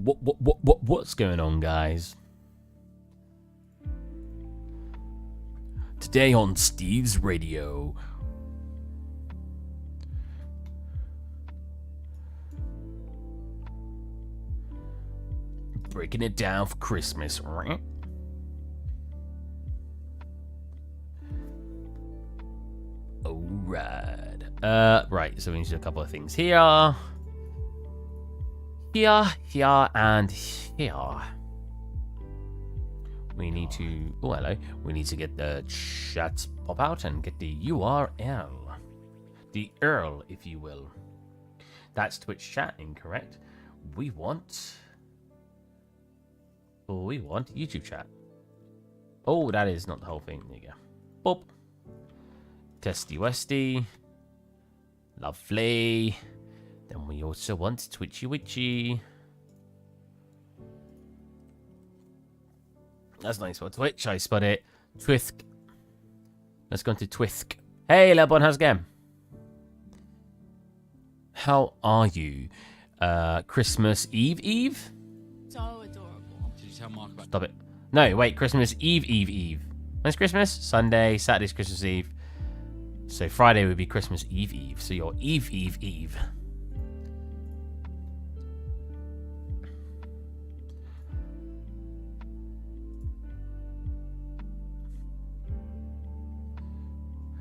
What's going on, guys? Today on Steve's Radio. Breaking it down for Christmas, right? Alright. Right, so we need to do a couple of things here. Here, and here. We need to... Oh, hello. We need to get the chat pop out and get the URL. The URL, if you will. That's Twitch chat, incorrect. We want YouTube chat. Oh, that is not the whole thing. There you go. Boop. Testy Westy. Lovely. Then we also want Twitchy Witchy. That's nice for Twitch. I spot it. Twithk. Let's go into Twithk. Hey, Lebon, how's it going? How are you? Christmas Eve? So adorable. Did you tell Mark about... Stop it. No, wait. Christmas Eve. When's Christmas? Sunday. Saturday's Christmas Eve. So Friday would be Christmas Eve. So you're Eve.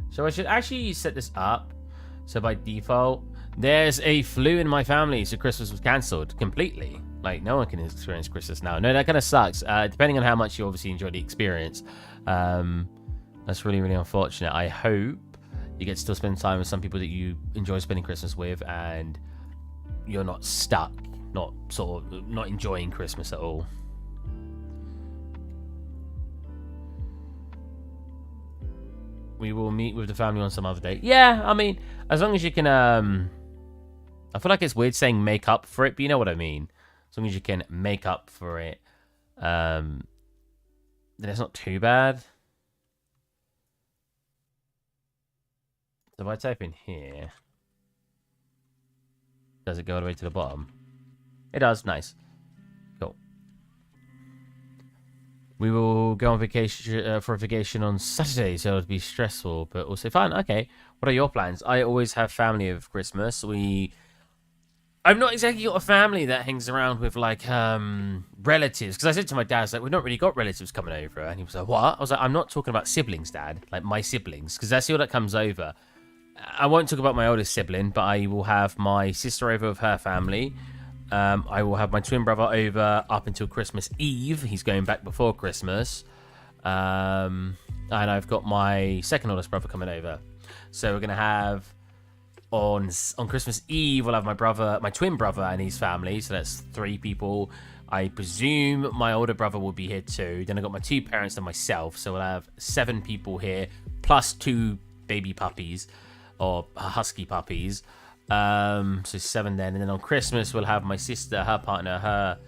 So I should actually set this up. So by default, there's a flu in my family, so Christmas was cancelled completely. Like, no one can experience Christmas now. No, that kind of sucks. Depending on how much you obviously enjoy the experience. That's really, really unfortunate. I hope you get to still spend time with some people that you enjoy spending Christmas with, and you're not stuck, not enjoying Christmas at all. We will meet with the family on some other day. Yeah, I mean, as long as you can, I feel like it's weird saying make up for it, but you know what I mean. As long as you can make up for it, then it's not too bad. So if I type in here, does it go all the way to the bottom? It does, nice. Cool. We will go on vacation for a vacation on Saturday, so it'll be stressful, but also fun. Okay, what are your plans? I always have family over Christmas. I've not exactly got a family that hangs around with like relatives, because I said to my dad, like, we've not really got relatives coming over, and he was like, what? I was like, I'm not talking about siblings, Dad, like my siblings, because that's all that comes over. I won't talk about my oldest sibling, but I will have my sister over with her family. I will have my twin brother over up until Christmas Eve. He's going back before Christmas. And I've got my second oldest brother coming over. So we're going to have... On Christmas Eve, we'll have my twin brother and his family. So that's 3 people. I presume my older brother will be here too. Then I've got my 2 parents and myself. So we'll have 7 people here, plus 2 baby puppies. Or husky puppies. So 7 then. And then on Christmas, we'll have my sister, her partner, her...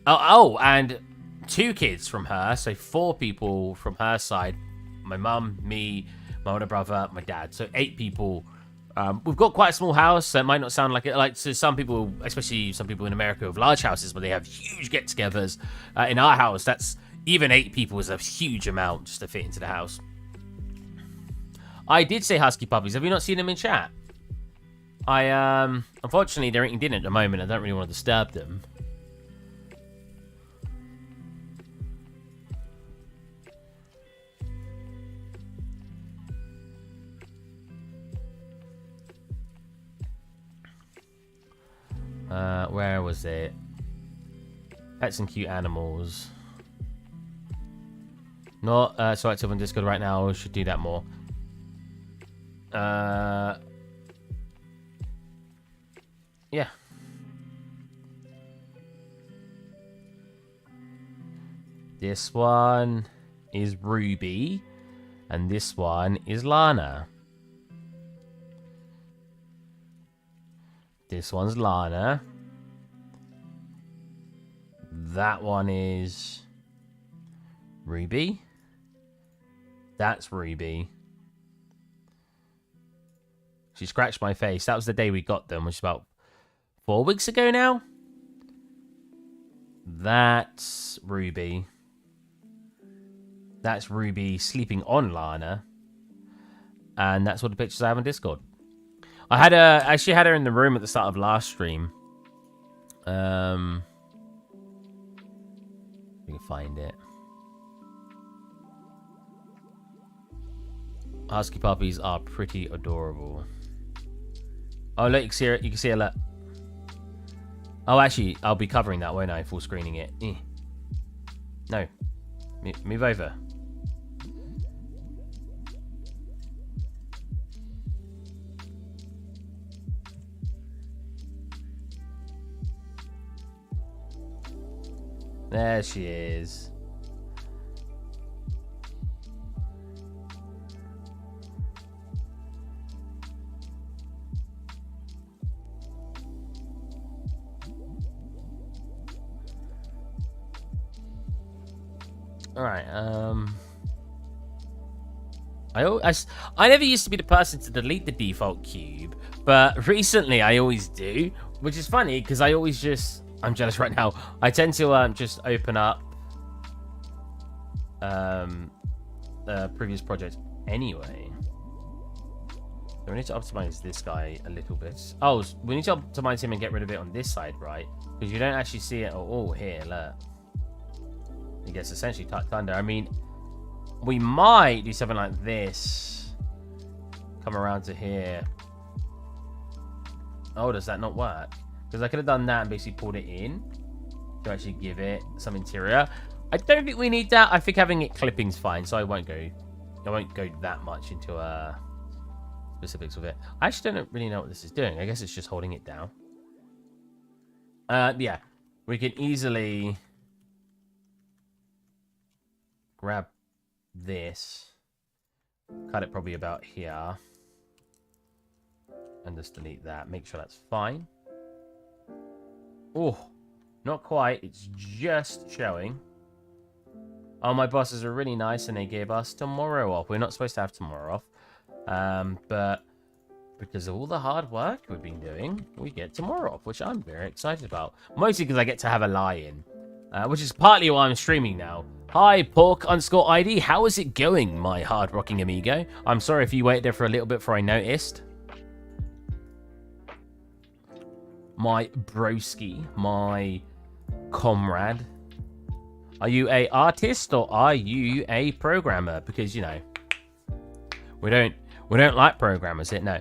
and 2 kids from her. So 4 people from her side. My mum, me, my older brother, my dad. So 8 people. We've got quite a small house, so it might not sound like it. Like, to some people, especially some people in America with large houses where they have huge get-togethers. In our house, that's... Even 8 people is a huge amount just to fit into the house. I did say husky puppies. Have you not seen them in chat? Unfortunately, they're eating dinner at the moment. I don't really want to disturb them. Where was it? Pets and cute animals. Not so active on Discord right now. I should do that more. Yeah. This one is Ruby, and this one is Lana. This one's Lana. That one is Ruby. That's Ruby. She scratched my face. That was the day we got them, which is about 4 weeks ago now. That's Ruby. That's Ruby sleeping on Lana. And that's all the pictures I have on Discord. I actually had her in the room at the start of last stream. You can find it. Husky puppies are pretty adorable. Oh, look, you can see it. You can see it. Look. Oh, actually, I'll be covering that, won't I? Full screening it. No. Move over. There she is. All right. I never used to be the person to delete the default cube, but recently I always do, which is funny because I always just. I'm jealous right now. I tend to just open up the previous project anyway. So we need to optimize this guy a little bit. Oh, we need to optimize him and get rid of it on this side, right? Because you don't actually see it. Oh, here, look. He gets essentially tucked under. I mean, we might do something like this. Come around to here. Oh, does that not work? Because I could have done that and basically pulled it in to actually give it some interior. I don't think we need that. I think having it clipping's fine, so I won't go that much into specifics of it. I actually don't really know what this is doing. I guess it's just holding it down. Yeah, we can easily grab this, cut it probably about here, and just delete that. Make sure that's fine. Oh, not quite. It's just showing. Oh, my bosses are really nice and they gave us tomorrow off. We're not supposed to have tomorrow off. But because of all the hard work we've been doing, we get tomorrow off, which I'm very excited about. Mostly because I get to have a lie-in, which is partly why I'm streaming now. Hi, Pork_ID. How is it going, my hard-rocking amigo? I'm sorry if you waited there for a little bit before I noticed. My broski, my comrade. Are you a artist or are you a programmer? Because, you know, we don't like programmers here, no.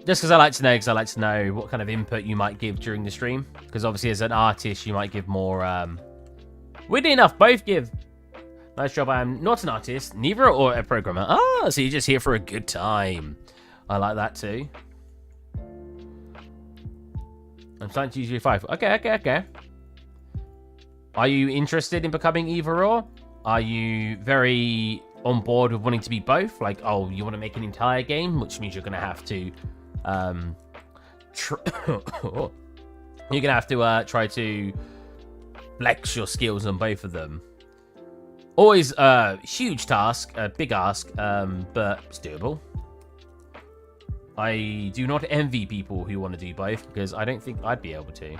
Just because I like to know what kind of input you might give during the stream. Because obviously as an artist, you might give more, weirdly enough, both give. Nice job, I am not an artist, neither or a programmer. Ah, so you're just here for a good time. I like that too. I'm starting to use U5. Okay. Are you interested in becoming either or? Are you very on board with wanting to be both? Like, oh, you want to make an entire game, which means you're going to have to, you're going to have to try to flex your skills on both of them. Always a huge task, a big ask, but it's doable. I do not envy people who want to do both because I don't think I'd be able to.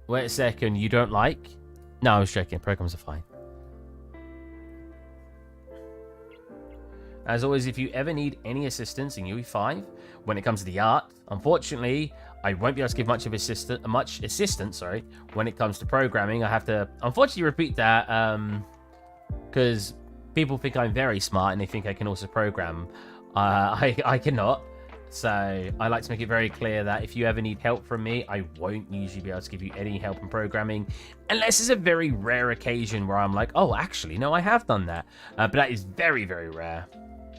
Wait a second, you don't like? No, I was joking. Programs are fine. As always, if you ever need any assistance in UE5 when it comes to the art, unfortunately, I won't be able to give much assistance. When it comes to programming, I have to unfortunately repeat that because people think I'm very smart and they think I can also program. I cannot. So I like to make it very clear that if you ever need help from me, I won't usually be able to give you any help in programming, unless it's a very rare occasion where I'm like, oh, actually, no, I have done that. But that is very, very rare.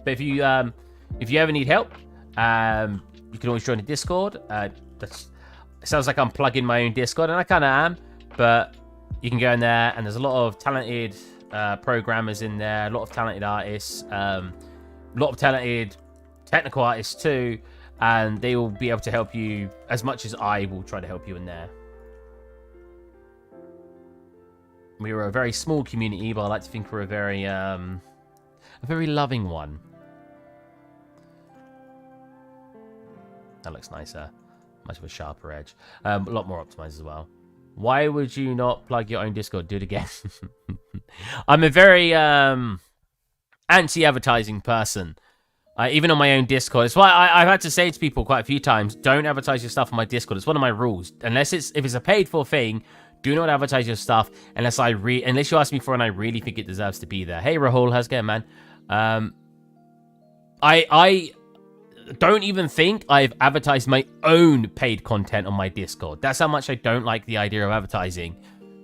But if you ever need help, you can always join the Discord. It sounds like I'm plugging my own Discord, and I kind of am. But you can go in there, and there's a lot of talented programmers in there, a lot of talented artists, a lot of talented technical artists too, and they will be able to help you as much as I will try to help you in there. We are a very small community, but I like to think we're a very loving one. That looks nicer. Much of a sharper edge. A lot more optimized as well. Why would you not plug your own Discord? Do it again. I'm a very anti-advertising person. Even on my own Discord. It's why I've had to say to people quite a few times, don't advertise your stuff on my Discord. It's one of my rules. If it's a paid for thing, do not advertise your stuff unless you ask me for it and I really think it deserves to be there. Hey Rahul, how's it going, man? I don't even think I've advertised my own paid content on my Discord. That's how much I don't like the idea of advertising.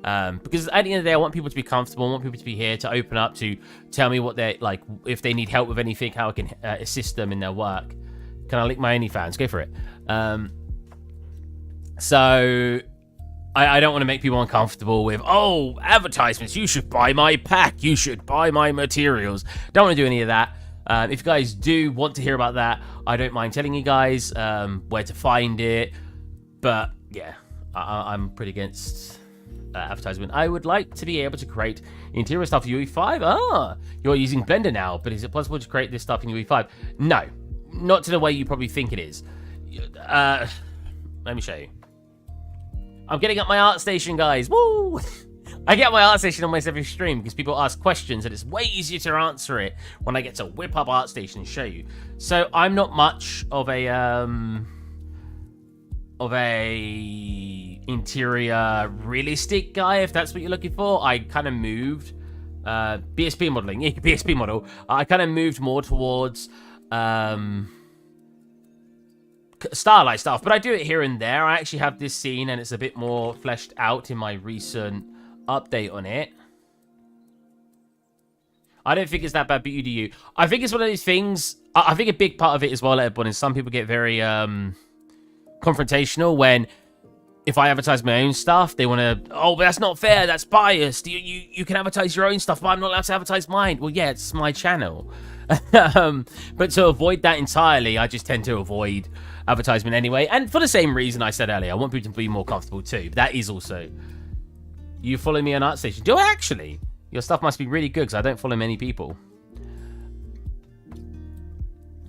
Because at the end of the day, I want people to be comfortable. I want people to be here to open up, to tell me what they're like, if they need help with anything, how I can assist them in their work. Can I link my OnlyFans? Go for it. So I don't want to make people uncomfortable with, oh, advertisements. You should buy my pack. You should buy my materials. Don't want to do any of that. If you guys do want to hear about that, I don't mind telling you guys where to find it. But yeah, I'm pretty against advertisement. I would like to be able to create interior stuff for UE5. You're using Blender now, but is it possible to create this stuff in UE5? No, not to the way you probably think it is. Let me show you. I'm getting up my art station, guys. Woo! I get my art station almost every stream because people ask questions and it's way easier to answer it when I get to whip up art station and show you. So I'm not much of a interior realistic guy, if that's what you're looking for. I kind of moved BSP modeling, BSP model. I kind of moved more towards starlight stuff, but I do it here and there. I actually have this scene and it's a bit more fleshed out in my recent update on it. I don't think it's that bad, but you do you. I think it's one of these things. I think a big part of it as well, Edbon, is some people get very confrontational when, if I advertise my own stuff, they want to, oh, but that's not fair, that's biased. You can advertise your own stuff, but I'm not allowed to advertise mine. Well, yeah, it's my channel. But to avoid that entirely, I just tend to avoid advertisement anyway. And for the same reason I said earlier, I want people to be more comfortable too. That is also, you follow me on ArtStation. Do I actually? Your stuff must be really good because I don't follow many people.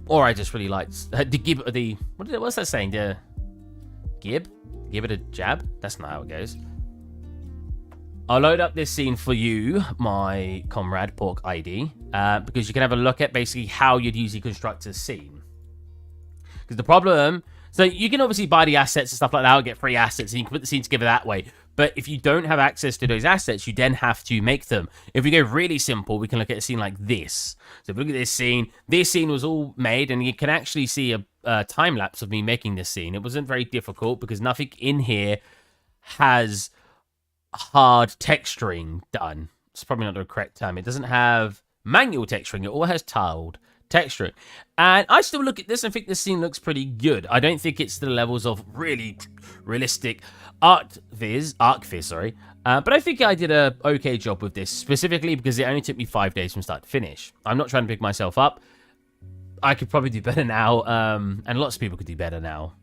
Or I just really liked what's that saying? The gib? Give it a jab? That's not how it goes. I'll load up this scene for you, my comrade, Pork ID, because you can have a look at basically how you'd usually construct a scene. Because the problem, so you can obviously buy the assets and stuff like that, or get free assets, and you can put the scene together that way. But if you don't have access to those assets, you then have to make them. If we go really simple, we can look at a scene like this. So if we look at this scene was all made, and you can actually see a time lapse of me making this scene. It wasn't very difficult because nothing in here has hard texturing done. It's probably not the correct term. It doesn't have manual texturing. It all has tiled texturing. And I still look at this and think this scene looks pretty good. I don't think it's the levels of really realistic ArcViz, but I think I did a okay job with this, specifically because it only took me 5 days from start to finish. I'm not trying to pick myself up. I could probably do better now, and lots of people could do better now.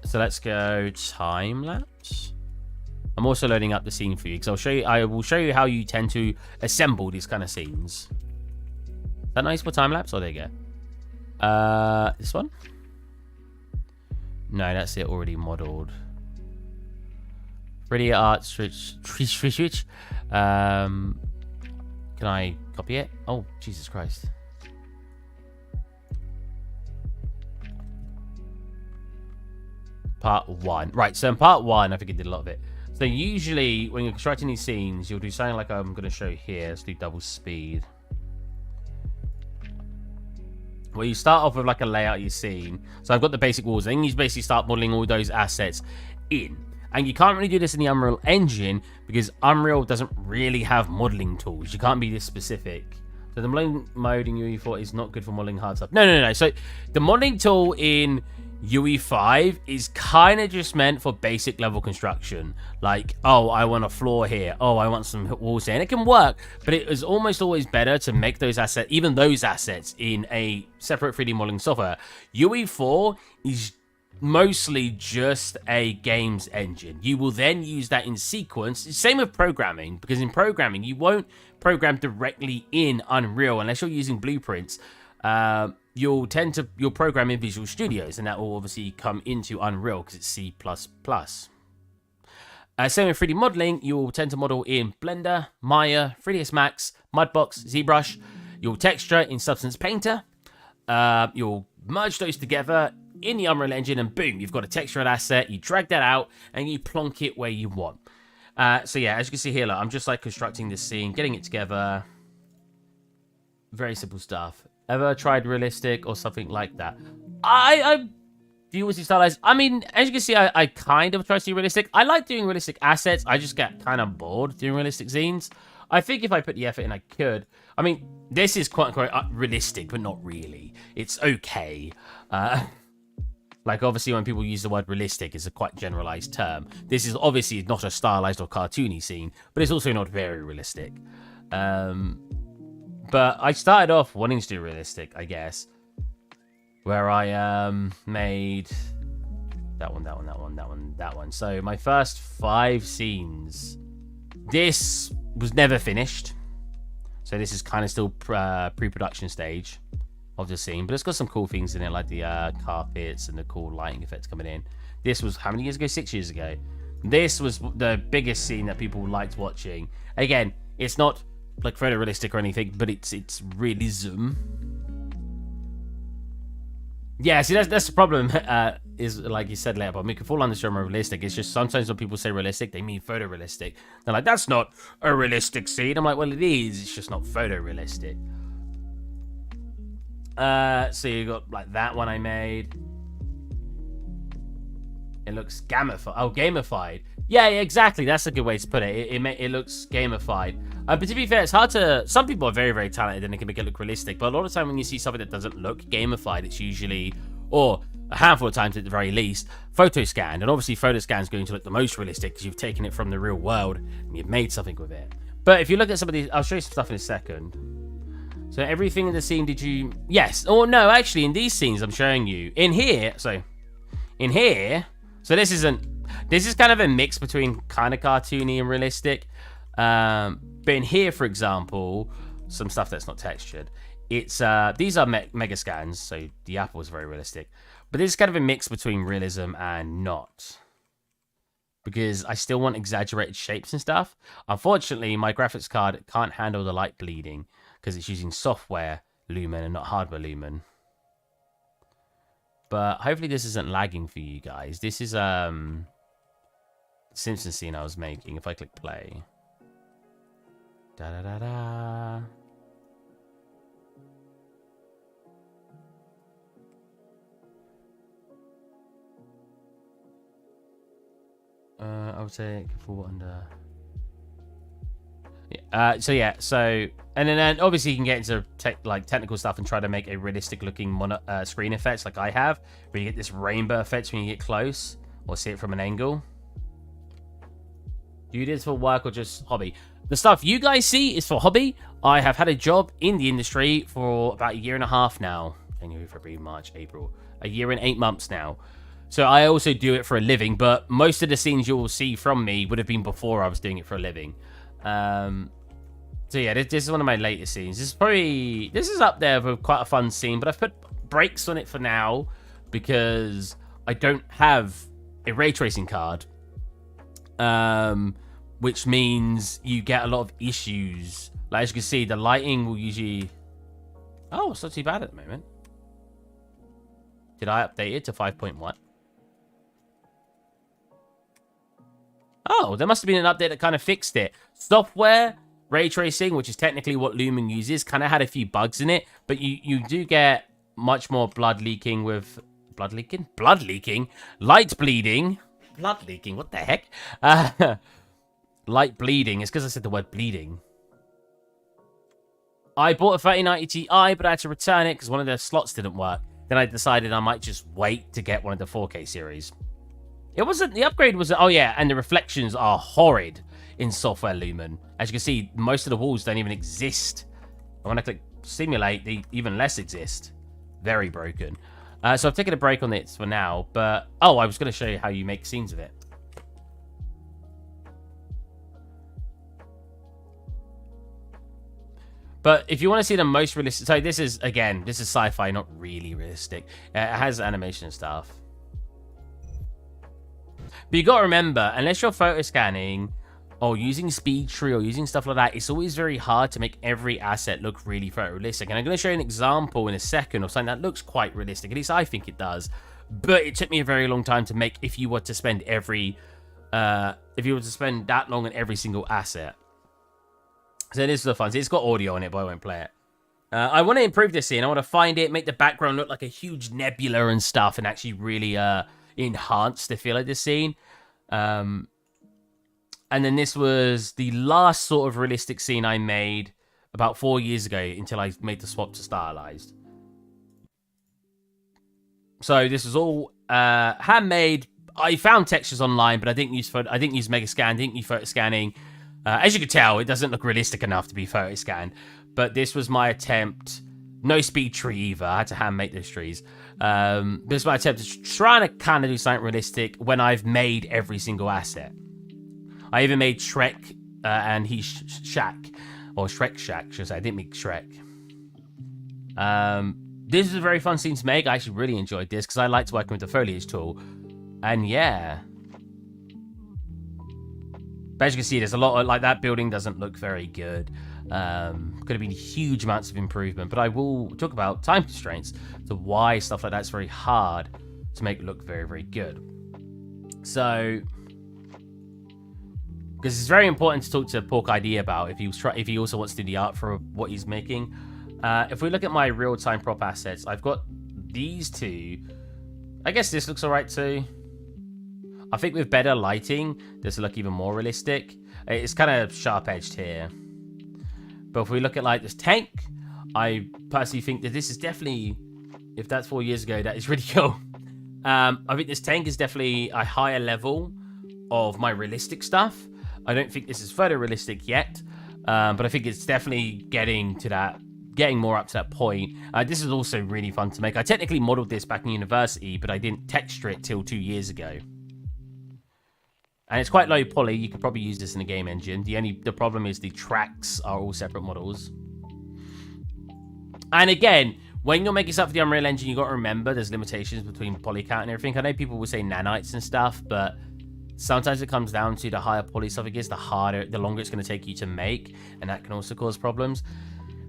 So let's go time lapse. I'm also loading up the scene for you because I will show you how you tend to assemble these kind of scenes. Is that nice for time lapse? Oh, there you go. This one? No, that's it already modeled. 3D art switch. Can I copy it? Oh, Jesus Christ. Part 1. Right, so in part 1, I think I did a lot of it. So usually, when you're constructing these scenes, you'll do something like I'm going to show here. Let's do double speed. Where you start off with like a layout of your scene. So I've got the basic walls. Then you basically start modeling all those assets in. And you can't really do this in the Unreal Engine because Unreal doesn't really have modeling tools. You can't be this specific. So the modeling mode in UE4 is not good for modeling hard stuff. No. So the modeling tool in UE5 is kind of just meant for basic level construction. Like, oh, I want a floor here. Oh, I want some walls here. And it can work, but it is almost always better to make those assets, even those assets, in a separate 3D modeling software. UE4 is mostly just a games engine. You will then use that in sequence. Same with programming, because in programming, you won't program directly in Unreal unless you're using blueprints. You'll program in Visual Studios, and that will obviously come into Unreal because it's C++. Same with 3D modeling, you'll tend to model in Blender, Maya, 3ds Max, Mudbox, ZBrush. You'll texture in Substance Painter. You'll merge those together in the Unreal Engine, and boom, you've got a textured asset. You drag that out, and you plonk it where you want. So yeah, as you can see here, look, I'm just like constructing this scene, getting it together. Very simple stuff. Ever tried realistic or something like that? I do you always stylize? I mean, as you can see, I kind of try to do realistic. I like doing realistic assets. I just get kind of bored doing realistic scenes. I think if I put the effort in, I could. I mean, this is quite realistic, but not really. It's okay. Like, obviously, when people use the word realistic, it's a quite generalized term. This is obviously not a stylized or cartoony scene, but it's also not very realistic. But I started off wanting to do realistic, I guess. Where I made that one. So my first 5 scenes, this was never finished. So this is kind of still pre-production stage of the scene, but it's got some cool things in it, like the carpets and the cool lighting effects coming in. This was how many years ago? 6 years ago. This was the biggest scene that people liked watching. Again, it's not like photorealistic or anything, but it's realism. Yeah, see, that's the problem, is, like you said later, but we can fall on the genre realistic. It's just sometimes when people say realistic, they mean photorealistic. They're like, that's not a realistic scene. I'm like, well, it is. It's just not photorealistic. So you got, like, that one I made. It looks gamified. Oh, gamified. Yeah, exactly. That's a good way to put it. It looks gamified. But to be fair, it's hard to... Some people are very, very talented and they can make it look realistic. But a lot of the time when you see something that doesn't look gamified, it's usually... Or a handful of times at the very least, photo scanned. And obviously photo scan is going to look the most realistic because you've taken it from the real world and you've made something with it. But if you look at some of these... I'll show you some stuff in a second. So everything in the scene, did you... Yes. Or no, actually, in these scenes I'm showing you. In here... So, in here... So this isn't... This is kind of a mix between kind of cartoony and realistic. But in here, for example, some stuff that's not textured. It's these are mega scans, so the apple is very realistic. But this is kind of a mix between realism and not. Because I still want exaggerated shapes and stuff. Unfortunately, my graphics card can't handle the light bleeding because it's using software lumen and not hardware lumen. But hopefully this isn't lagging for you guys. This is Simpsons scene I was making. If I click play. Da da da da. I would say fall under. Yeah. And then obviously you can get into technical stuff and try to make a realistic looking screen effects like I have, where you get this rainbow effect when you get close or see it from an angle. Do you do this for work or just hobby? The stuff you guys see is for hobby. I have had a job in the industry for about 1.5 years now. January, February, March, April. 1 year and 8 months now. So I also do it for a living, but most of the scenes you will see from me would have been before I was doing it for a living. So yeah, this is one of my latest scenes. This is up there for quite a fun scene, but I've put brakes on it for now because I don't have a ray tracing card. Which means you get a lot of issues. Like, as you can see, the lighting will usually... Oh, it's not too bad at the moment. Did I update it to 5.1? Oh, there must have been an update that kind of fixed it. Software ray tracing, which is technically what Lumen uses, kind of had a few bugs in it, but you do get much more blood leaking with... Blood leaking? Blood leaking? Light bleeding? Blood leaking? What the heck? Light bleeding. It's because I said the word bleeding. I bought a 3090 Ti, but I had to return it because one of the slots didn't work. Then I decided I might just wait to get one of the 4K series. It wasn't... The upgrade was... Oh, yeah, and the reflections are horrid in Software Lumen. As you can see, most of the walls don't even exist. And when I click simulate, they even less exist. Very broken. So I've taken a break on it for now, but... Oh, I was going to show you how you make scenes of it. But if you want to see the most realistic... So this is, again, this is sci-fi, not really realistic. It has animation stuff. But you got to remember, unless you're photo scanning or using speed tree or using stuff like that, it's always very hard to make every asset look really photorealistic. And I'm going to show you an example in a second of something that looks quite realistic. At least I think it does. But it took me a very long time to make if you were to spend that long on every single asset. So this is the fun. It's got audio on it, but I won't play it. I want to improve this scene. I want to find it, make the background look like a huge nebula and stuff, and actually really enhance the feel of this scene. And then this was the last sort of realistic scene I made about 4 years ago until I made the swap to stylized. So this was all handmade. I found textures online, but I didn't use Megascan, didn't use photo scanning. As you can tell, it doesn't look realistic enough to be photo scanned. But this was my attempt. No speed tree either. I had to hand make those trees. This was my attempt to try to kind of do something realistic when I've made every single asset. I even made Shrek and he's Shack. Or Shrek Shack, should I say. I didn't make Shrek. This was a very fun scene to make. I actually really enjoyed this because I liked working with the foliage tool. And yeah. But as you can see, there's a lot of, like, that building doesn't look very good. Could have been huge amounts of improvement. But I will talk about time constraints to why stuff like that's very hard to make look very, very good. So... because it's very important to talk to Pork ID about if he also wants to do the art for what he's making. If we look at my real-time prop assets, I've got these two. I guess this looks alright too. I think with better lighting, this will look even more realistic. It's kind of sharp-edged here. But if we look at like this tank, I personally think that this is definitely, if that's 4 years ago, that is really cool. I think this tank is definitely a higher level of my realistic stuff. I don't think this is photorealistic yet, but I think it's definitely getting more up to that point. This is also really fun to make. I technically modeled this back in university, but I didn't texture it till 2 years ago. And it's quite low poly. You could probably use this in a game engine. The problem is the tracks are all separate models. And again, when you're making stuff for the Unreal Engine, you got to remember there's limitations between poly count and everything. I know people will say nanites and stuff, but sometimes it comes down to the higher poly stuff it gets, the longer it's going to take you to make, and that can also cause problems.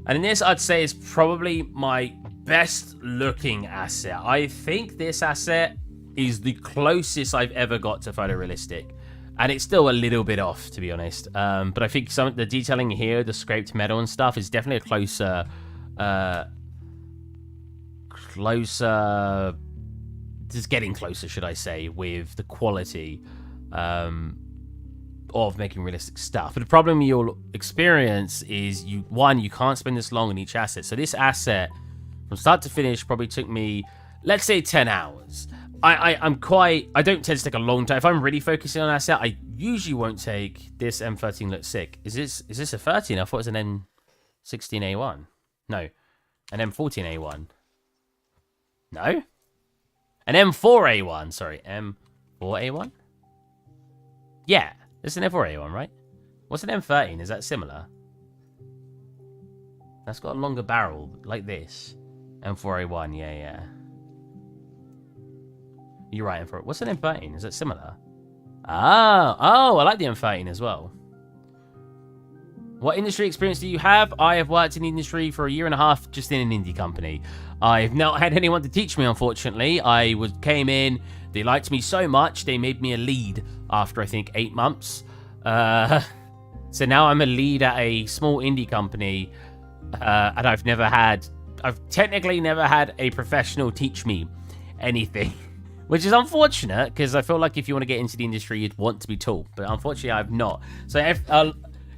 And in this, I'd say is probably my best looking asset. I think this asset is the closest I've ever got to photorealistic. And it's still a little bit off, to be honest. But I think some of the detailing here, the scraped metal and stuff, is definitely a closer, just getting closer, should I say, with the quality of making realistic stuff. But the problem you'll experience is you can't spend this long on each asset. So this asset, from start to finish, probably took me, let's say, 10 hours. I don't tend to take a long time. If I'm really focusing on an asset, I usually won't take this M13 looks sick. Is this a 13? I thought it was an M16A1. No. An M14A1. No? An M4A1. Sorry, M4A1? Yeah, it's an M4A1, right? What's an M13? Is that similar? That's got a longer barrel, like this. M4A1, yeah. You're right, M4. What's an M13? Is that similar? Oh, I like the M13 as well. What industry experience do you have? I have worked in the industry for 1.5 years just in an indie company. I've not had anyone to teach me, unfortunately. Came in, they liked me so much, they made me a lead after, I think, 8 months. So now I'm a lead at a small indie company, and I've technically never had a professional teach me anything. Which is unfortunate, because I feel like if you want to get into the industry, you'd want to be taught. But unfortunately, I've not. So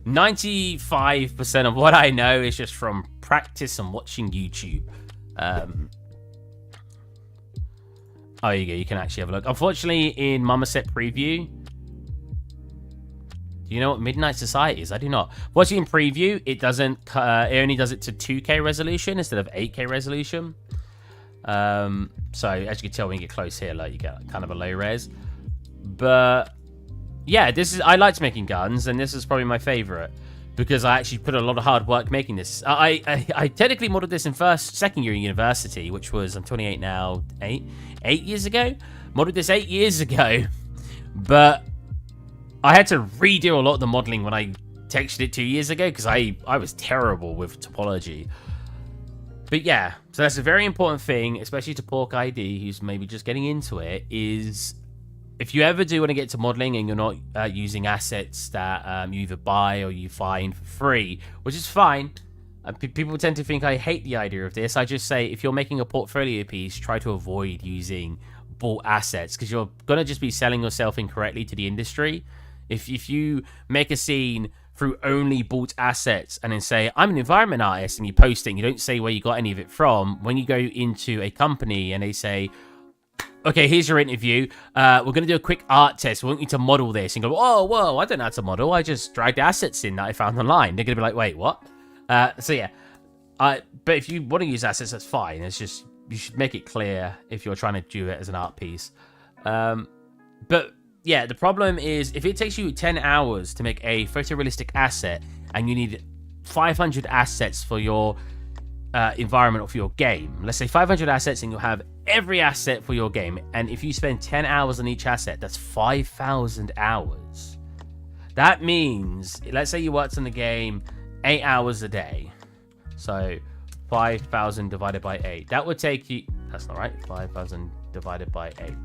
95% of what I know is just from practice and watching YouTube. Oh, you go. You can actually have a look. Unfortunately, in Mamaset Preview... Do you know what Midnight Society is? I do not. Watching in Preview, it only does it to 2K resolution instead of 8K resolution. So as you can tell when you get close here, like you get kind of a low res. But yeah, I liked making guns, and this is probably my favorite because I actually put a lot of hard work making this. I technically modeled this in second year in university, which was, I'm 28 now, 8 years ago. Modeled this 8 years ago, but I had to redo a lot of the modeling when I textured it 2 years ago because I was terrible with topology. But yeah, so that's a very important thing, especially to Pork ID, who's maybe just getting into it, is if you ever do want to get to modeling and you're not using assets that you either buy or you find for free, which is fine. People tend to think I hate the idea of this. I just say if you're making a portfolio piece, try to avoid using bought assets because you're going to just be selling yourself incorrectly to the industry. If you make a scene through only bought assets and then say, I'm an environment artist, and you post it and you don't say where you got any of it from, when you go into a company and they say, okay, here's your interview, we're going to do a quick art test, we want you to model this, and go, oh, whoa, I don't know how to model, I just dragged assets in that I found online. They're going to be like, wait, what? So yeah, but if you want to use assets, that's fine. It's just, you should make it clear if you're trying to do it as an art piece. But yeah, the problem is if it takes you 10 hours to make a photorealistic asset and you need 500 assets for your environment or for your game. Let's say 500 assets and you'll have every asset for your game. And if you spend 10 hours on each asset, that's 5,000 hours. That means, let's say you worked on the game 8 hours a day. So 5,000 divided by 8. That would take you, that's not right, 5,000 divided by 8.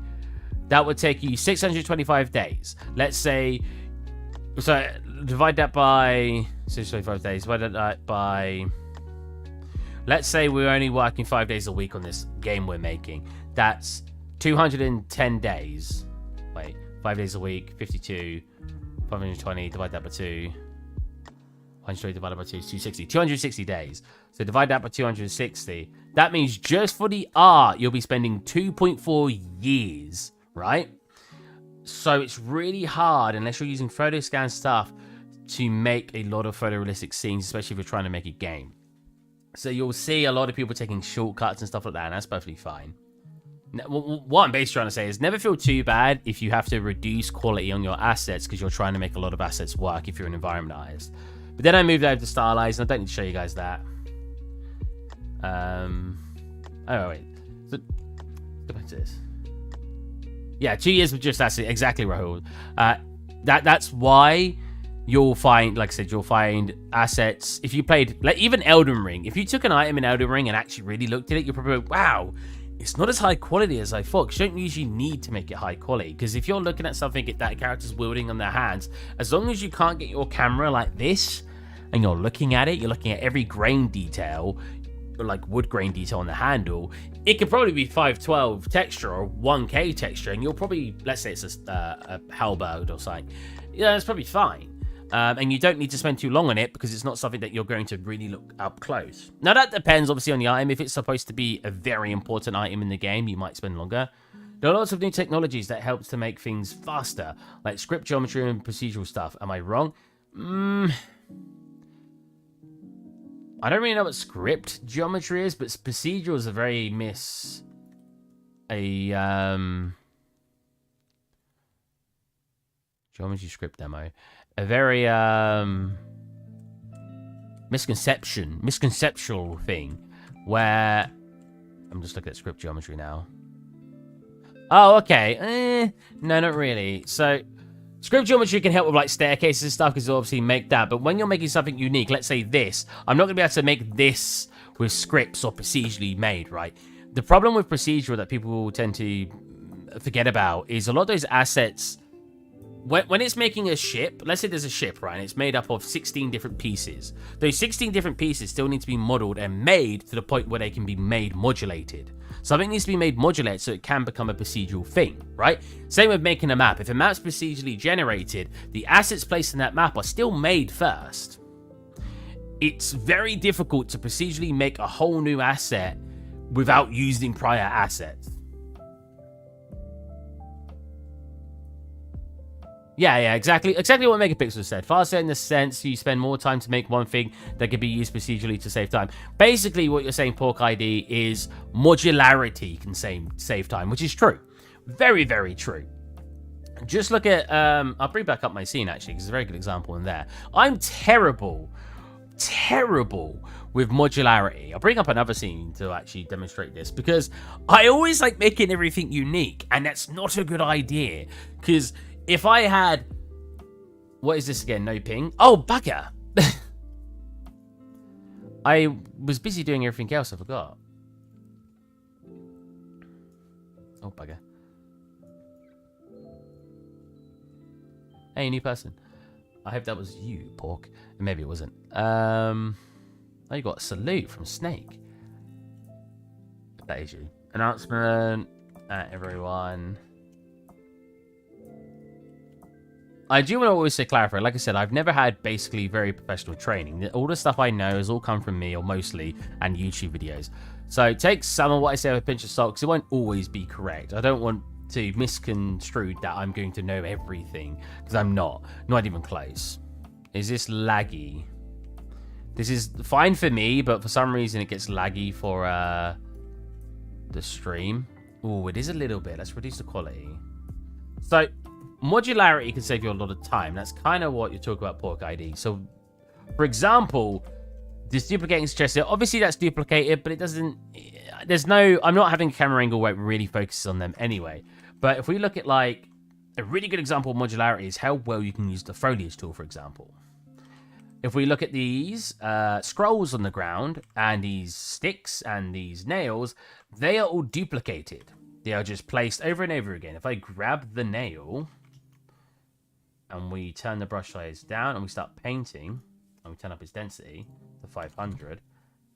That would take you 625 days. Let's say, so divide that by 625 days, divide that by, let's say we're only working 5 days a week on this game we're making. That's 210 days. Wait, 5 days a week, 52, 520, divide that by 2. 120 divided by 2 is 260. 260 days. So divide that by 260. That means just for the art, you'll be spending 2.4 years, right? So it's really hard, unless you're using photo scan stuff, to make a lot of photorealistic scenes, especially if you're trying to make a game. So you'll see a lot of people taking shortcuts and stuff like that, and that's perfectly fine. What I'm basically trying to say is never feel too bad if you have to reduce quality on your assets because you're trying to make a lot of assets work if you're an environment artist. But then I moved over to Stylize, and I don't need to show you guys that. Oh, wait. So, go back to this. Yeah, 2 years with just that's exactly Rahul. That's why you'll find, like I said, you'll find assets. If you played, like even Elden Ring, if you took an item in Elden Ring and actually really looked at it, you're probably like, wow, it's not as high quality as I thought. Because you don't usually need to make it high quality. Because if you're looking at something that character's wielding on their hands, as long as you can't get your camera like this, and you're looking at it, you're looking at every grain detail, like wood grain detail on the handle, it could probably be 512 texture or 1K texture, and you'll probably, let's say it's a halberd or something, yeah, it's probably fine. And you don't need to spend too long on it because it's not something that you're going to really look up close. Now that depends obviously on the item. If it's supposed to be a very important item in the game, you might spend longer. There are lots of new technologies that helps to make things faster, like script geometry and procedural stuff. Am I wrong? I don't really know what script geometry is, but procedurals are very geometry script demo. A very misconceptual thing where I'm just looking at script geometry now. Oh, okay. No, not really. So script geometry can help with like staircases and stuff because it'll obviously make that. But when you're making something unique, let's say this, I'm not going to be able to make this with scripts or procedurally made, right? The problem with procedural that people tend to forget about is a lot of those assets, when it's making a ship, let's say there's a ship, right? And it's made up of 16 different pieces. Those 16 different pieces still need to be modeled and made to the point where they can be made modulated. Something needs to be made modulated so it can become a procedural thing, right? Same with making a map. If a map's procedurally generated, the assets placed in that map are still made first. It's very difficult to procedurally make a whole new asset without using prior assets. Yeah, exactly what Megapixel said. Faster in the sense you spend more time to make one thing that can be used procedurally to save time. Basically, what you're saying, Pork ID, is modularity can save time, which is true. Very, very true. Just look at, I'll bring back up my scene, actually, because it's a very good example in there. I'm terrible with modularity. I'll bring up another scene to actually demonstrate this, because I always like making everything unique, and that's not a good idea, because if I had... What is this again? No ping? Oh, bugger! I was busy doing everything else, I forgot. Oh, bugger. Hey, new person. I hope that was you, Pork. Maybe it wasn't. Oh, you got a salute from Snake. That is you. Announcement, everyone. I do want to always say clarify, like I said, I've never had basically very professional training. All the stuff I know has all come from me, or mostly, and YouTube videos. So take some of what I say with a pinch of salt, because it won't always be correct. I don't want to misconstrue that I'm going to know everything, because I'm not even close. Is this laggy? This is fine for me, but for some reason it gets laggy for the stream. Oh, it is a little bit. Let's reduce the quality. So modularity can save you a lot of time. That's kind of what you're talking about, Pork ID. So, for example, this duplicating suggested, obviously that's duplicated, but it doesn't... There's no... I'm not having a camera angle where it really focuses on them anyway. But if we look at, like, a really good example of modularity is how well you can use the foliage tool, for example. If we look at these scrolls on the ground, and these sticks, and these nails, they are all duplicated. They are just placed over and over again. If I grab the nail... and we turn the brush size down, and we start painting, and we turn up its density to 500, and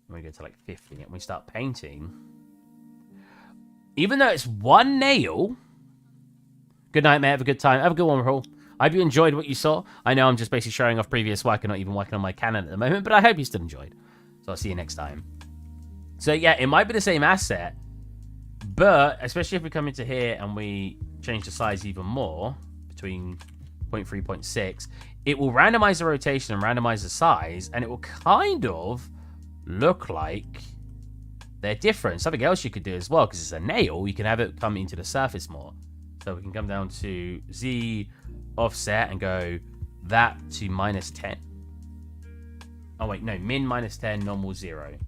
we go to like 50, and we start painting. Even though it's one nail... Good night, mate. Have a good time. Have a good one, Rahul. I hope you enjoyed what you saw. I know I'm just basically showing off previous work and not even working on my Canon at the moment, but I hope you still enjoyed. So I'll see you next time. So yeah, it might be the same asset, but especially if we come into here and we change the size even more, between 0.3, 0.6, it will randomize the rotation and randomize the size, and it will kind of look like they're different. Something else you could do as well, because it's a nail, you can have it come into the surface more. So we can come down to Z offset and go that to -10. Oh wait, no, min -10, normal 0.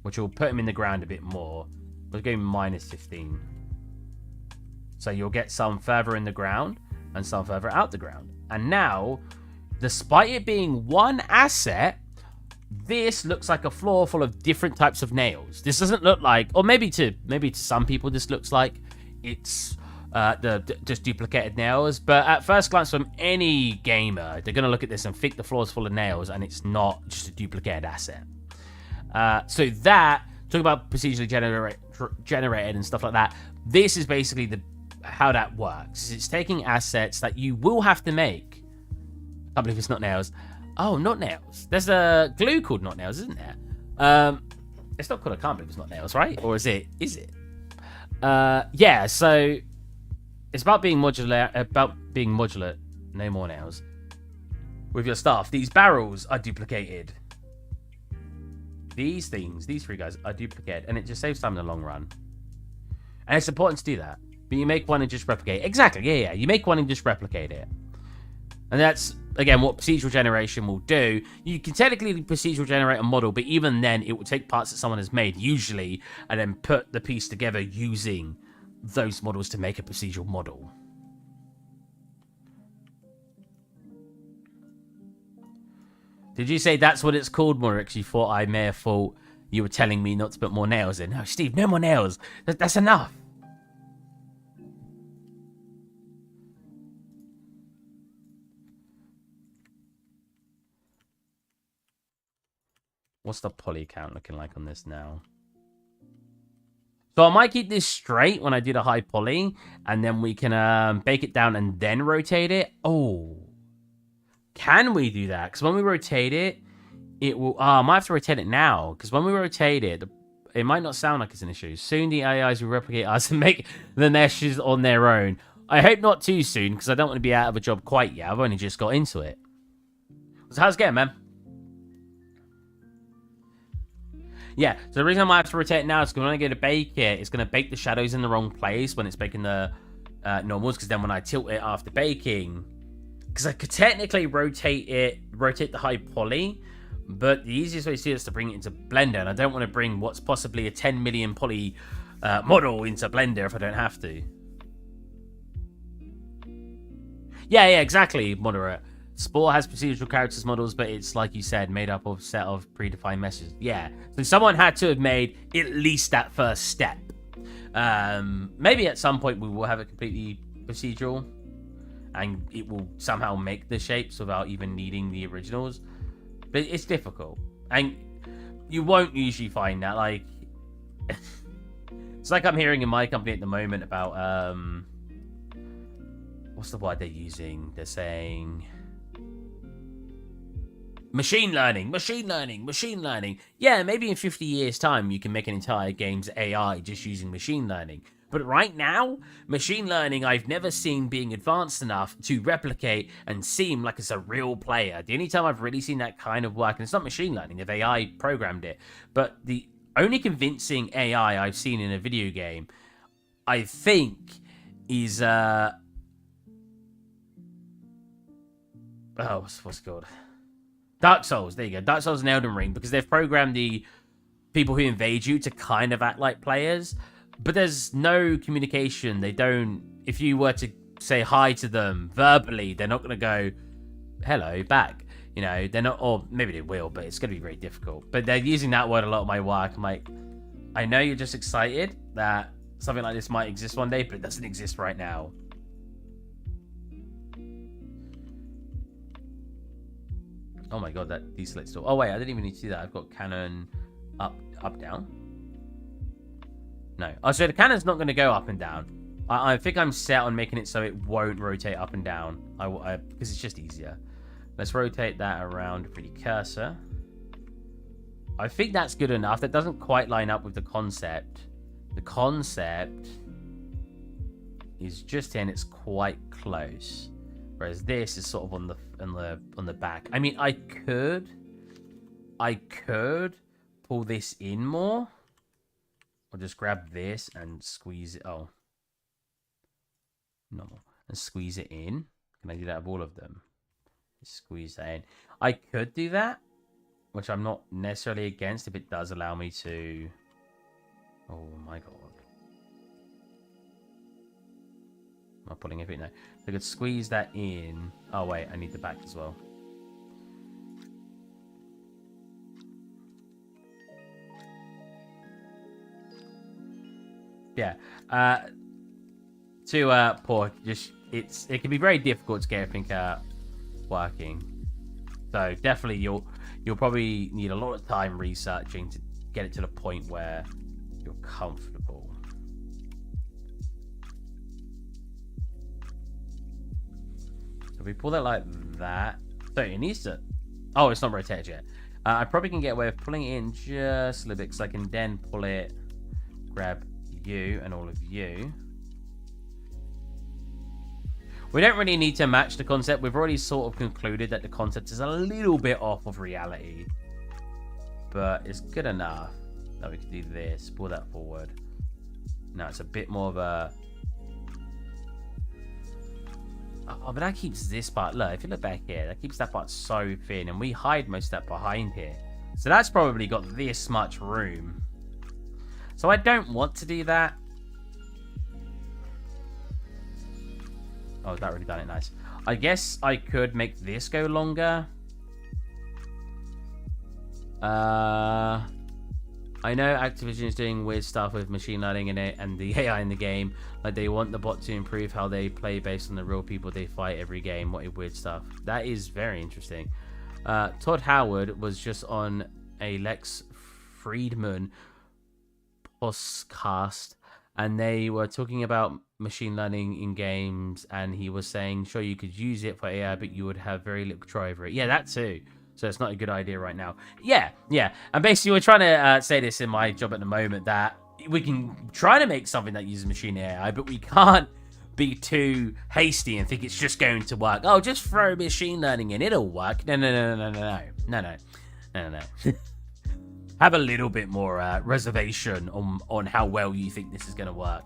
Which will put him in the ground a bit more. We'll go -15. So you'll get some further in the ground and some further out the ground. And now, despite it being one asset, this looks like a floor full of different types of nails. This doesn't look like, or maybe to some people this looks like it's just duplicated nails, but at first glance from any gamer, they're going to look at this and think the floor's full of nails, and it's not just a duplicated asset. So that, talking about procedurally generated and stuff like that, this is basically how that works. It's taking assets that you will have to make. I can't believe it's not nails. Oh, not nails. There's a glue called not nails, isn't there? It's not called I can't believe it's not nails, right? Or is it? Is it? Yeah, so it's about being modular, no more nails. With your stuff, these barrels are duplicated. These things, these three guys are duplicated, and it just saves time in the long run. And it's important to do that. But you make one and just replicate it. Exactly, yeah. You make one and just replicate it. And that's, again, what procedural generation will do. You can technically procedural generate a model, but even then, it will take parts that someone has made, usually, and then put the piece together using those models to make a procedural model. Did you say that's what it's called, Morix? You thought I may have thought you were telling me not to put more nails in. No, Steve, no more nails. That's enough. What's the poly count looking like on this now? So I might keep this straight when I do the high poly, and then we can bake it down and then rotate it. Oh, can we do that? Because when we rotate it, it will... I might have to rotate it now, because when we rotate it, it might not sound like it's an issue. Soon the AIs will replicate us and make the meshes on their own. I hope not too soon, because I don't want to be out of a job quite yet. I've only just got into it. So how's it going, man? Yeah, so the reason I might have to rotate it now is because when I go to bake it, it's going to bake the shadows in the wrong place when it's baking the normals, because then when I tilt it after baking, because I could technically rotate the high poly, but the easiest way to do it is to bring it into Blender, and I don't want to bring what's possibly a 10 million poly model into Blender if I don't have to. Yeah, exactly, Moderate. Spore has procedural characters models, but it's, like you said, made up of a set of predefined messages. Yeah, so someone had to have made at least that first step. Maybe at some point we will have it completely procedural, and it will somehow make the shapes without even needing the originals. But it's difficult, and you won't usually find that. Like, it's like I'm hearing in my company at the moment about what's the word they're using? They're saying machine learning. Yeah, maybe in 50 years' time, you can make an entire game's AI just using machine learning. But right now, machine learning I've never seen being advanced enough to replicate and seem like it's a real player. The only time I've really seen that kind of work, and it's not machine learning, if AI programmed it, but the only convincing AI I've seen in a video game, I think, is, what's it called? Dark Souls, there you go. Dark Souls and Elden Ring, because they've programmed the people who invade you to kind of act like players, but there's no communication. They don't, if you were to say hi to them verbally, they're not going to go, hello, back. You know, they're not, or maybe they will, but it's going to be very difficult. But they're using that word a lot of my work. I'm like, I know you're just excited that something like this might exist one day, but it doesn't exist right now. Oh my god, that deselects all. Oh wait, I didn't even need to do that. I've got cannon up, down. No. Oh, so the cannon's not going to go up and down. I think I'm set on making it so it won't rotate up and down. Because it's just easier. Let's rotate that around with the cursor. I think that's good enough. That doesn't quite line up with the concept. The concept is just in. It's quite close. Whereas this is sort of on the back. I mean, I could pull this in more. Or just grab this and squeeze it. Oh. No. And squeeze it in. Can I do that of all of them? Just squeeze that in. I could do that. Which I'm not necessarily against if it does allow me to... Oh my god. Am I pulling everything? No. I could squeeze that in. Oh wait, I need the back as well. Yeah. Poor, just it can be very difficult to get everything working. So definitely you'll probably need a lot of time researching to get it to the point where you're comfortable. So if we pull that like that, so it needs to. Oh, it's not rotated yet. I probably can get away with pulling it in just a little bit, because I can then pull it, grab you and all of you. We don't really need to match the concept. We've already sort of concluded that the concept is a little bit off of reality, but it's good enough that we can do this. Pull that forward. Now it's a bit more of a... Oh, but that keeps this part... Look, if you look back here, that keeps that part so thin, and we hide most of that behind here. So that's probably got this much room. So I don't want to do that. Oh, that really done it nice. I guess I could make this go longer. I know Activision is doing weird stuff with machine learning in it and the AI in the game. Like, they want the bot to improve how they play based on the real people they fight every game. What weird stuff. That is very interesting. Todd Howard was just on a Lex Friedman podcast, and they were talking about machine learning in games, and he was saying, sure, you could use it for AI, but you would have very little control over it. Yeah, that too. So it's not a good idea right now. Yeah. And basically, we're trying to say this in my job at the moment, that we can try to make something that uses machine AI, but we can't be too hasty and think it's just going to work. Oh, just throw machine learning in, it'll work. No. Have a little bit more reservation on how well you think this is going to work.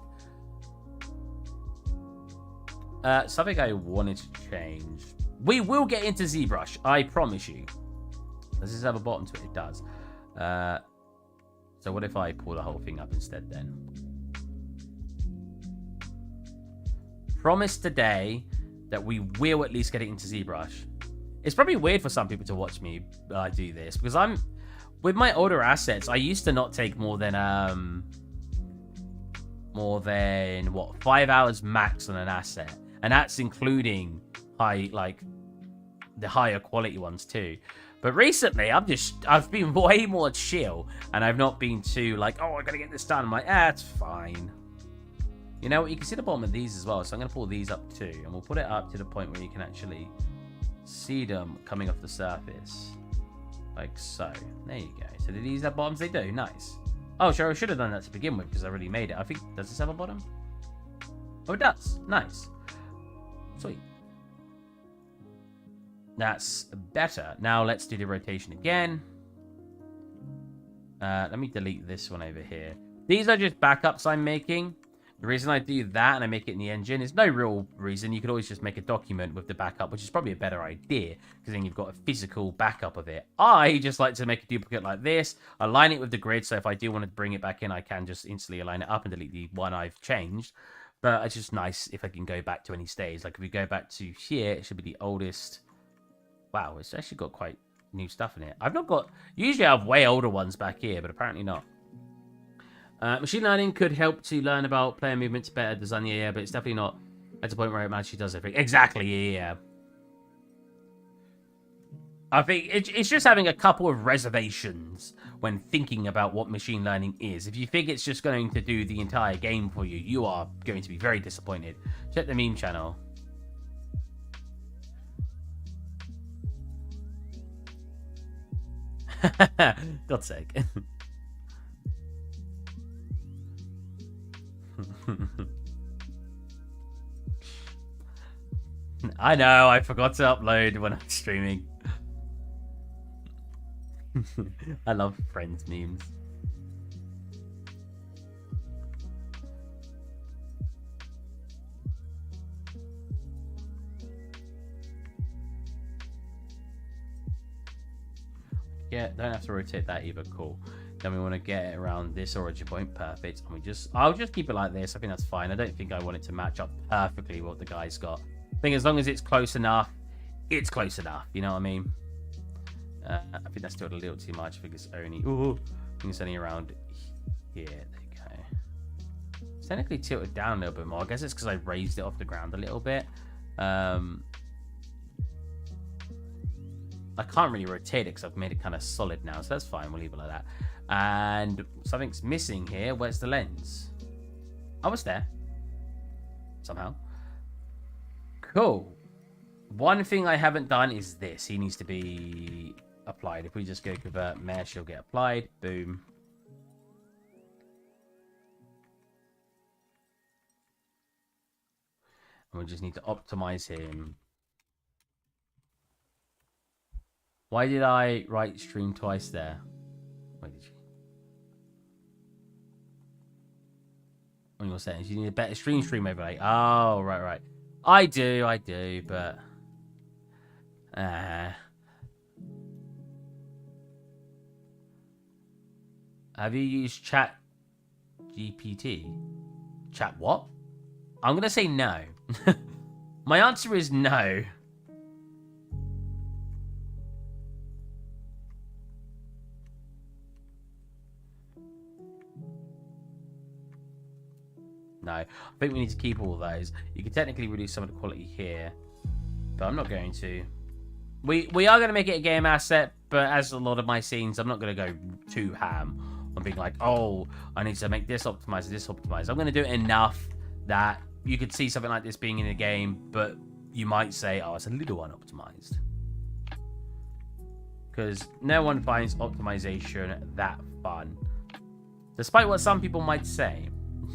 Something I wanted to change. We will get into ZBrush, I promise you. Does this have a bottom to it? It does. So what if I pull the whole thing up instead then? Promise today that we will at least get it into ZBrush. It's probably weird for some people to watch me do this, because with my older assets, I used to not take more than what, 5 hours max on an asset, and that's including the higher quality ones too. But recently, I've been way more chill, and I've not been too like, oh, I gotta get this done. I'm like, it's fine. You know what? You can see the bottom of these as well, so I'm gonna pull these up too, and we'll put it up to the point where you can actually see them coming off the surface, like so. There you go. So do these have bottoms? They do. Nice. Oh, sure. I should have done that to begin with because I already made it. I think, does this have a bottom? Oh, it does. Nice. Sweet. That's better. Now let's do the rotation again. Let me delete this one over here. These are just backups I'm making. The reason I do that and I make it in the engine is no real reason. You could always just make a document with the backup, which is probably a better idea because then you've got a physical backup of it. I just like to make a duplicate like this, align it with the grid, so if I do want to bring it back in, I can just instantly align it up and delete the one I've changed. But it's just nice if I can go back to any stage. Like if we go back to here, it should be the oldest. Wow, it's actually got quite new stuff in it. I've not got... Usually I have way older ones back here, but apparently not. Machine learning could help to learn about player movements better design, yeah, but it's definitely not at the point where it actually does everything. Exactly, yeah. I think it's just having a couple of reservations when thinking about what machine learning is. If you think it's just going to do the entire game for you, you are going to be very disappointed. Check the meme channel. God's sake. I know, I forgot to upload when I'm streaming. I love Friends memes. Yeah, don't have to rotate that either. Cool. Then we want to get it around this origin point. Perfect. And I'll just keep it like this. I think that's fine. I don't think I want it to match up perfectly what the guy's got. I think as long as it's close enough, it's close enough. You know what I mean? I think that's still a little too much. I think it's only... Ooh, I think it's only around here. There you go. It's technically tilted down a little bit more. I guess it's because I raised it off the ground a little bit. I can't really rotate it because I've made it kind of solid now, so that's fine. We'll leave it like that. And something's missing here. Where's the lens? Oh, it's there. Somehow. Cool. One thing I haven't done is this. He needs to be applied. If we just go convert mesh, he'll get applied. Boom. And we just need to optimize him. Why did I write stream twice there? Why did you? What are you saying? You need a better stream overlay. Oh, right. I do, but... Have you used Chat GPT? Chat what? I'm going to say no. My answer is no. No, I think we need to keep all of those. You can technically reduce some of the quality here, but I'm not going to. We are going to make it a game asset, but as a lot of my scenes, I'm not going to go too ham on being like, oh, I need to make this optimized, this optimized. I'm going to do it enough that you could see something like this being in a game, but you might say, oh, it's a little unoptimized. Because no one finds optimization that fun. Despite what some people might say.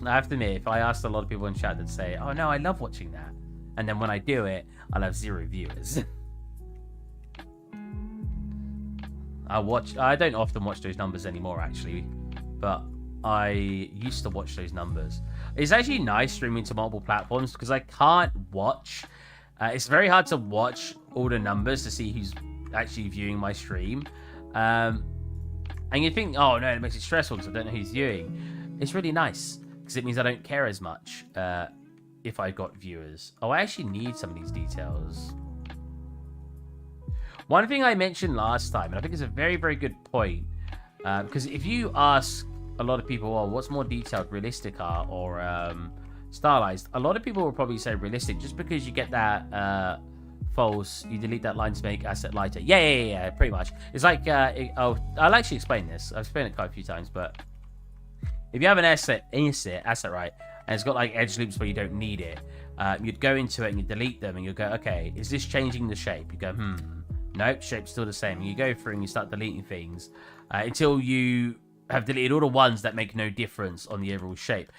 I have to admit, if I asked a lot of people in chat, they'd say, "Oh no, I love watching that," and then when I do it, I'll have 0 viewers. I don't often watch those numbers anymore, actually, but I used to watch those numbers. It's actually nice streaming to multiple platforms because I can't watch. It's very hard to watch all the numbers to see who's actually viewing my stream. And you think, oh no, it makes it stressful because I don't know who's viewing. It's really nice because it means I don't care as much if I've got viewers. Oh, I actually need some of these details. One thing I mentioned last time, and I think it's a very, very good point, because if you ask a lot of people, oh, what's more detailed, realistic art or stylized? A lot of people will probably say realistic just because you get that false, you delete that line to make asset lighter. Yeah, pretty much. It's like, I'll actually explain this. I've explained it quite a few times, but if you have an asset right, and it's got like edge loops where you don't need it, you'd go into it and you delete them and you go, okay, is this changing the shape? You go, nope, shape's still the same. And you go through and you start deleting things until you have deleted all the ones that make no difference on the overall shape.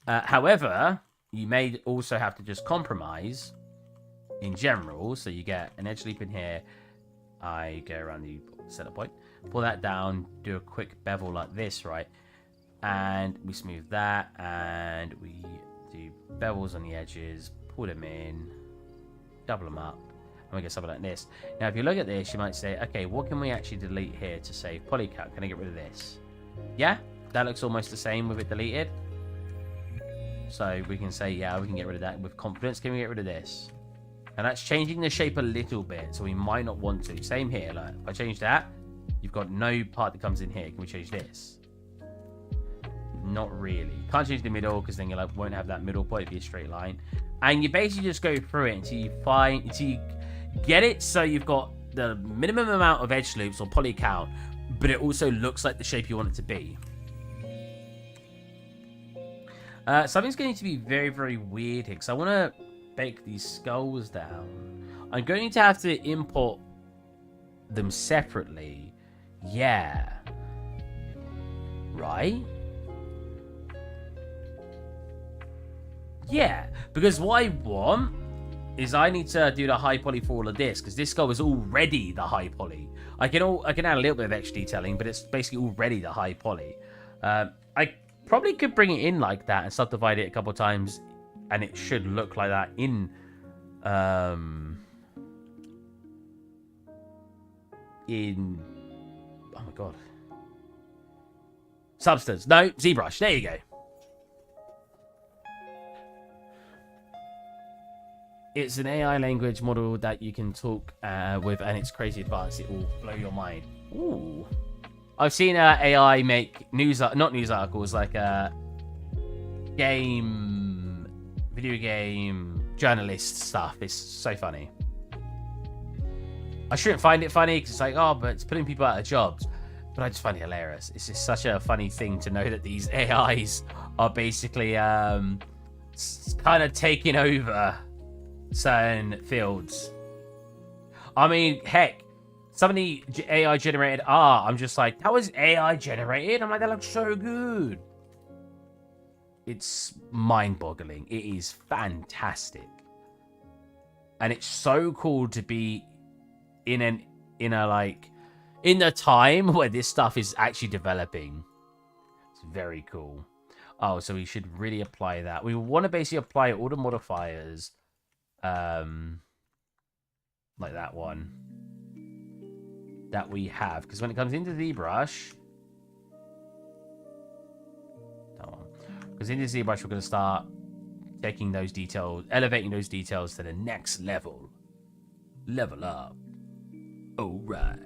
However, you may also have to just compromise in general. So you get an edge loop in here. I go around the center point, pull that down, do a quick bevel like this, right? And we smooth that, and we do bevels on the edges, pull them in, double them up, and we get something like this. Now, if you look at this, you might say, okay, what can we actually delete here to save polycount? Can I get rid of this? Yeah, that looks almost the same with it deleted. So we can say, yeah, we can get rid of that with confidence. Can we get rid of this? And that's changing the shape a little bit, so we might not want to. Same here, like, if I change that, you've got no part that comes in here. Can we change this? Not really. Can't change the middle because then you like won't have that middle point. It'll be a straight line. And you basically just go through it until you get it so you've got the minimum amount of edge loops or poly count, but it also looks like the shape you want it to be. Something's going to be very, very weird here because I want to bake these skulls down. I'm going to have to import them separately. Yeah. Right? Yeah, because what I want is I need to do the high poly for all of this because this skull is already the high poly. I can add a little bit of extra detailing, but it's basically already the high poly. I probably could bring it in like that and subdivide it a couple of times, and it should look like that in oh my god, Substance. No, ZBrush. There you go. It's an AI language model that you can talk with, and it's crazy advanced. It will blow your mind. Ooh. I've seen AI make not news articles, like video game journalist stuff. It's so funny. I shouldn't find it funny because it's like, oh, but it's putting people out of jobs. But I just find it hilarious. It's just such a funny thing to know that these AIs are basically kind of taking over certain fields. I mean, heck, some of the AI generated art, I'm just like, that was AI generated? I'm like, that looks so good. It's mind-boggling. It is fantastic. And it's so cool to be in the time where this stuff is actually developing. It's very cool. Oh, so we should really apply that. We want to basically apply all the modifiers like that one that we have, because when it comes into ZBrush, because into ZBrush we're going to start taking those details, elevating those details to the next level up. All right,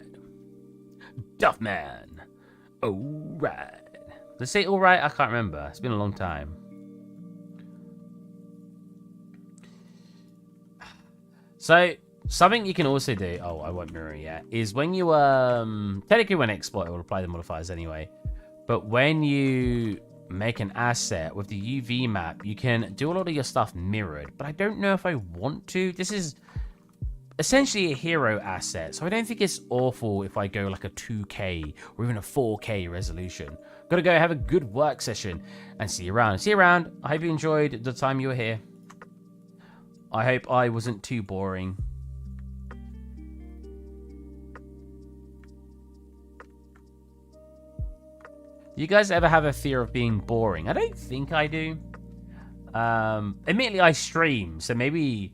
Duffman. All right, let's say all right. I can't remember, it's been a long time. So something you can also do, oh, I won't mirror yet, is when you technically when export it will apply the modifiers anyway, but when you make an asset with the UV map, you can do a lot of your stuff mirrored, but I don't know if I want to. This is essentially a hero asset. So I don't think it's awful if I go like a 2K or even a 4K resolution. Gotta go have a good work session and see you around. See you around. I hope you enjoyed the time you were here. I hope I wasn't too boring. Do you guys ever have a fear of being boring? I don't think I do. Admittedly, I stream, so maybe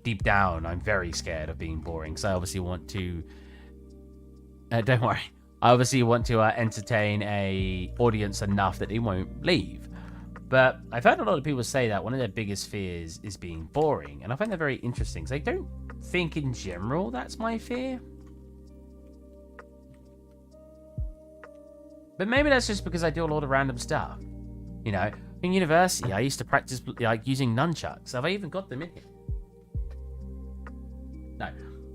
deep down I'm very scared of being boring, because I obviously want to... don't worry. I obviously want to entertain a audience enough that they won't leave. But I've heard a lot of people say that one of their biggest fears is being boring, and I find that very interesting, because I don't think in general that's my fear. But maybe that's just because I do a lot of random stuff. You know, in university, I used to practice like using nunchucks. Have I even got them in here? No.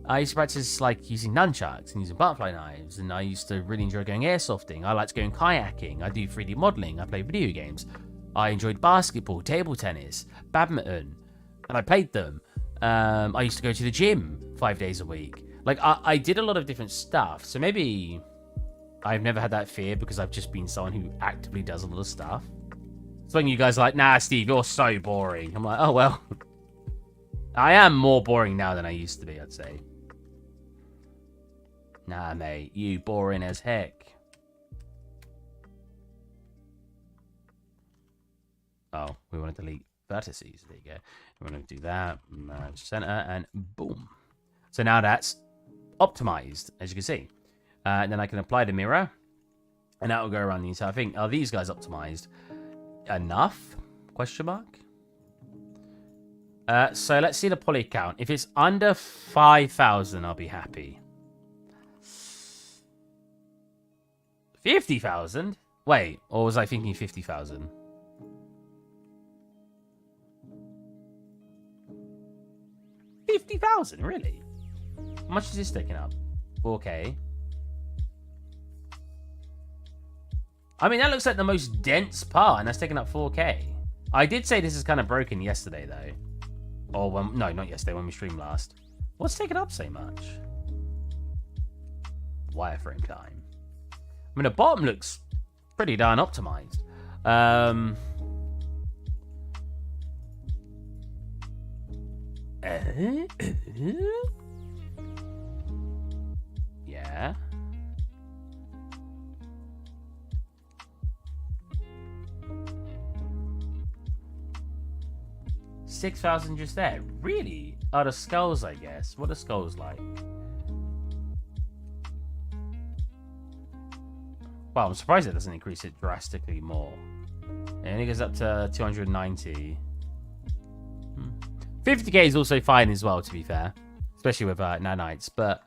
I used to practice like using nunchucks and using butterfly knives, and I used to really enjoy going airsofting. I liked going kayaking. I do 3D modeling. I play video games. I enjoyed basketball, table tennis, badminton, and I played them. I used to go to the gym 5 days a week. Like, I did a lot of different stuff. So maybe I've never had that fear because I've just been someone who actively does a lot of stuff. So when you guys are like, nah, Steve, you're so boring. I'm like, oh, well. I am more boring now than I used to be, I'd say. Nah, mate, you boring as heck. Oh, we want to delete vertices. There you go. We want to do that. Merge center, and boom. So now that's optimized, as you can see. And then I can apply the mirror, and that will go around the entire thing. Are these guys optimized enough? Question mark. So let's see the poly count. If it's under 5,000, I'll be happy. 50,000? Wait, or was I thinking 50,000? 50,000, really? How much is this taking up? 4K. I mean, that looks like the most dense part, and that's taking up 4K. I did say this is kind of broken yesterday, though. Or, when, no, not yesterday, when we streamed last. What's taking up so much? Wireframe time. I mean, the bottom looks pretty darn optimized. Yeah. 6,000 just there. Really? Oh, the skulls, I guess. What are skulls like? Wow, I'm surprised it doesn't increase it drastically more. It only goes up to 290. 50k is also fine as well, to be fair. Especially with nanites. But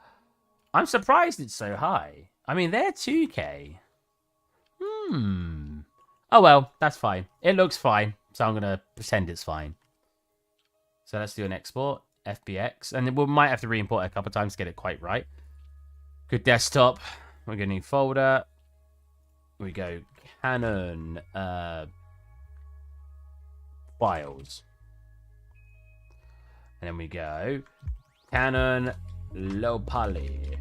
I'm surprised it's so high. I mean, they're 2k. Oh, well, that's fine. It looks fine. So I'm going to pretend it's fine. So let's do an export, FBX, and then we might have to re-import it a couple of times to get it quite right. Good desktop. We're going to new folder. We go Canon files. And then we go Canon low poly.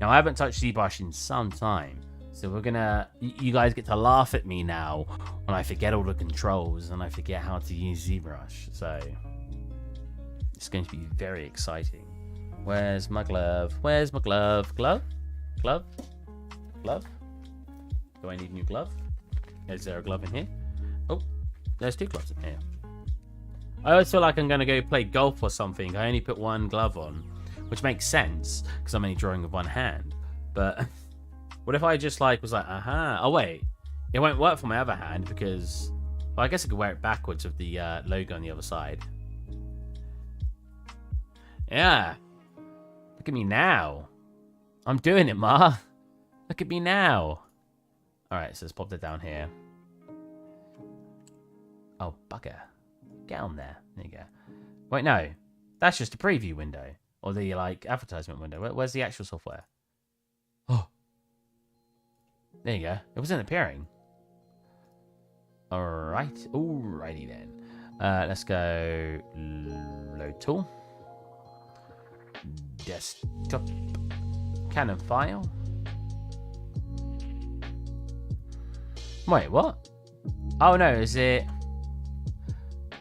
Now, I haven't touched ZBrush in some time. So we're gonna, you guys get to laugh at me now when I forget all the controls and I forget how to use ZBrush. So it's going to be very exciting. Where's my glove? Where's my glove? Glove? Glove? Glove? Do I need a new glove? Is there a glove in here? Oh, there's two gloves in here. I always feel like I'm gonna go play golf or something. I only put one glove on, which makes sense because I'm only drawing with one hand. But what if I just like was like, aha? Oh wait, it won't work for my other hand because, well, I guess I could wear it backwards with the logo on the other side. Yeah, look at me now. I'm doing it, Ma. Look at me now. All right, so let's pop that down here. Oh, bugger. Get on there. There you go. Wait, no. That's just a preview window. Or the, like, advertisement window. Where's the actual software? Oh. There you go. It wasn't appearing. Alright. Alrighty then. Let's go load tool. desktop Canon file. Wait, what? Oh no, is it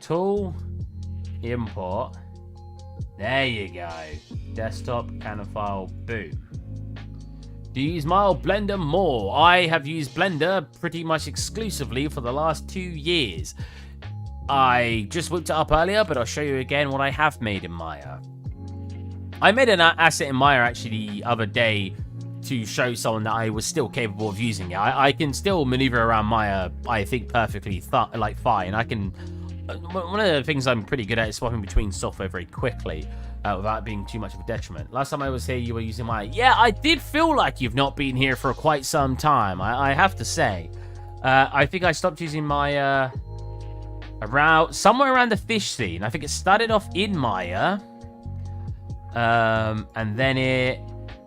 tool import? There you go. Desktop Canon file. Boom. Do you use my Blender more? I have used Blender pretty much exclusively for the last 2 years. I just whipped it up earlier, but I'll show you again what I have made in Maya. I made an asset in Maya actually the other day to show someone that I was still capable of using it. I can still maneuver around Maya, I think, perfectly fine. I can. One of the things I'm pretty good at is swapping between software very quickly without being too much of a detriment. Last time I was here, you were using Maya. Yeah, I did feel like you've not been here for quite some time, I have to say. I think I stopped using Maya somewhere around the fish scene. I think it started off in Maya, and then it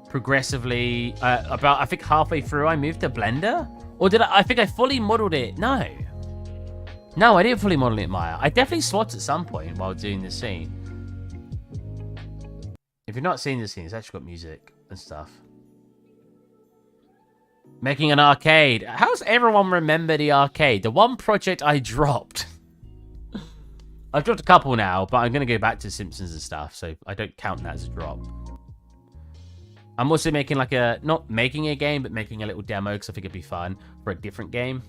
progressively, I think halfway through, I moved to Blender? Or did I think I fully modeled it? No, I didn't fully model it in Maya. I definitely swapped at some point while doing this scene. If you're not seeing this scene, it's actually got music and stuff. Making an arcade. How's everyone remember the arcade? The one project I dropped. I've dropped a couple now, but I'm going to go back to Simpsons and stuff, so I don't count that as a drop. I'm also making like not making a game, but making a little demo because I think it'd be fun for a different game.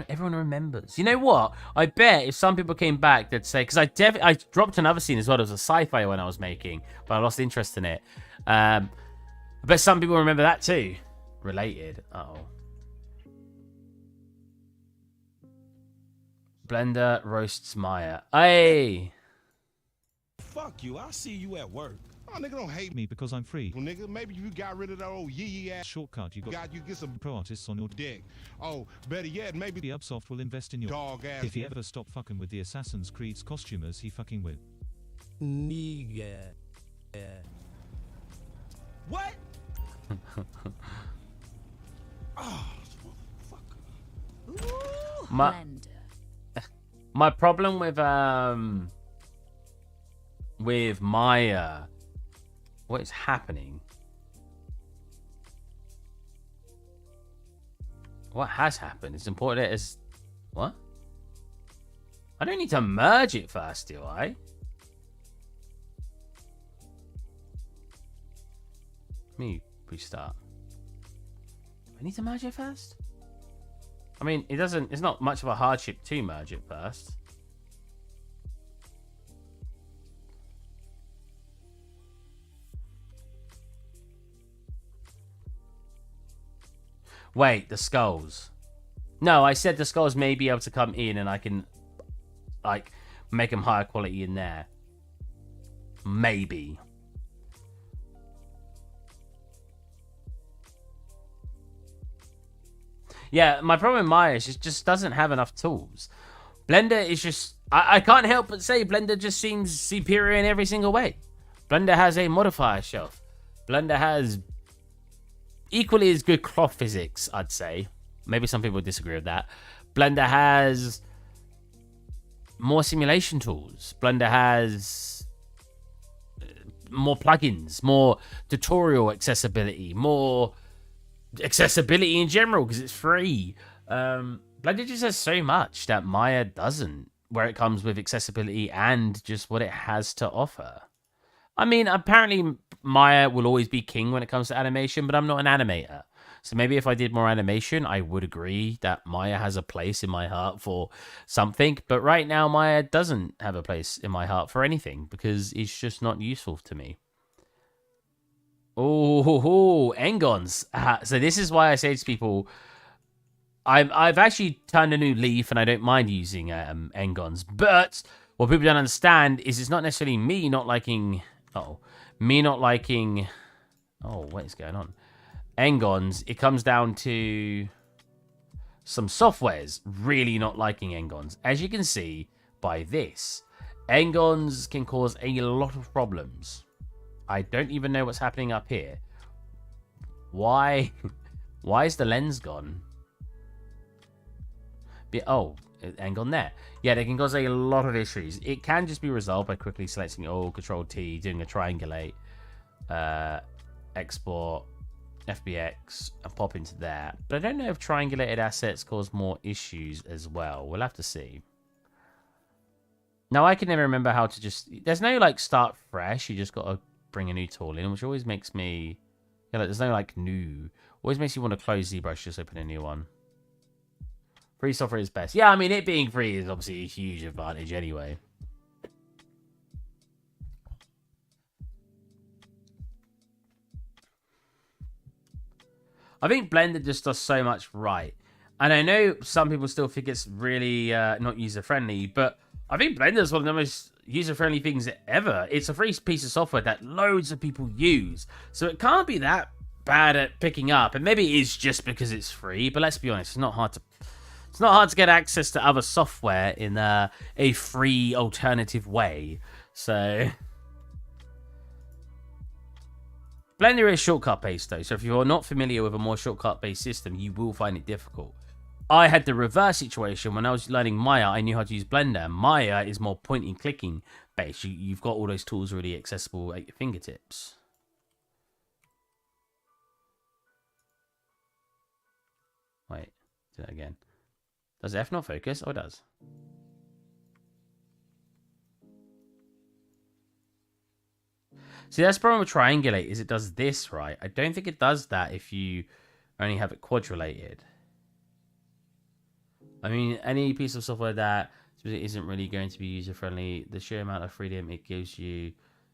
Everyone remembers. You know what? I bet if some people came back, they'd say, because I dropped another scene as well. It was a sci-fi one I was making, but I lost interest in it. I bet some people remember that too. Related. Uh-oh. Blender roasts Maya. Hey! Fuck you. I'll see you at work. Oh, nigga, don't hate me because I'm free. Well, nigga, maybe you got rid of that old yee ass shortcut. You get some pro artists on your dick. Oh, better yet, maybe the Ubisoft will invest in your dog ass. If he ever stop fucking with the Assassin's Creed's costumers, he fucking will. Nigga. What? Oh, Blender. My problem with Maya, what is happening? What has happened? It's important as what? I don't need to merge it first, do I? Let me restart. I need to merge it first? I mean, it's not much of a hardship to merge it first. Wait, the skulls. No, I said the skulls may be able to come in and I can, like, make them higher quality in there. Maybe. Yeah, my problem with Maya is it just doesn't have enough tools. Blender is just... I can't help but say Blender just seems superior in every single way. Blender has a modifier shelf. Blender has equally as good cloth physics, I'd say. Maybe some people disagree with that. Blender has more simulation tools. Blender has more plugins, more tutorial accessibility, more accessibility in general because it's free. Blender just has so much that Maya doesn't, where it comes with accessibility and just what it has to offer. I mean, apparently Maya will always be king when it comes to animation, but I'm not an animator. So maybe if I did more animation, I would agree that Maya has a place in my heart for something. But right now, Maya doesn't have a place in my heart for anything because it's just not useful to me. Oh, Engons. So this is why I say to people, I've actually turned a new leaf and I don't mind using Engons. But what people don't understand is it's not necessarily me not liking... Oh, what is going on? Engons, it comes down to some softwares really not liking Engons. As you can see by this, Engons can cause a lot of problems. I don't even know what's happening up here. Why is the lens gone? Oh, angle net. Yeah, they can cause a lot of issues. It can just be resolved by quickly selecting all Control T, doing a triangulate, export, FBX, and pop into that. But I don't know if triangulated assets cause more issues as well. We'll have to see. Now, I can never remember how to just... There's no, like, start fresh. You just got to bring a new tool in, which always makes me... You know, there's no, like, new... Always makes you want to close ZBrush, just open a new one. Free software is best. Yeah, I mean, it being free is obviously a huge advantage anyway. I think Blender just does so much right. And I know some people still think it's really not user-friendly, but I think Blender is one of the most user-friendly things ever. It's a free piece of software that loads of people use. So it can't be that bad at picking up. And maybe it is just because it's free, but let's be honest, it's not hard to get access to other software in a free alternative way. So Blender is shortcut-based, though, so if you're not familiar with a more shortcut-based system, you will find it difficult. I had the reverse situation. When I was learning Maya, I knew how to use Blender. Maya is more point-and-clicking based. You've got all those tools really accessible at your fingertips. Wait, do that again. Does F not focus? Oh, it does. See, that's the problem with Triangulate, is it does this, right? I don't think it does that if you only have it quadrulated. I mean, any piece of software that isn't really going to be user-friendly, the sheer amount of freedom it gives you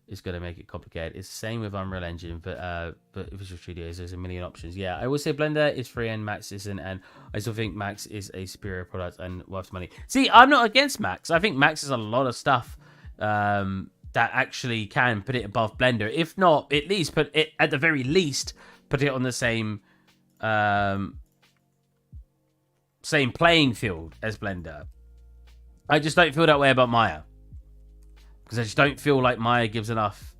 is going to make it complicated. It's the same with Unreal Engine, but Visual Studios, there's a million options. Yeah, I will say Blender is free and Max isn't, and I still think Max is a superior product and worth money. See, I'm not against Max. I think Max is a lot of stuff that actually can put it above Blender. If not, at least put it, at the very least, put it on the same same playing field as Blender. I just don't feel that way about Maya, because I just don't feel like Maya gives enough.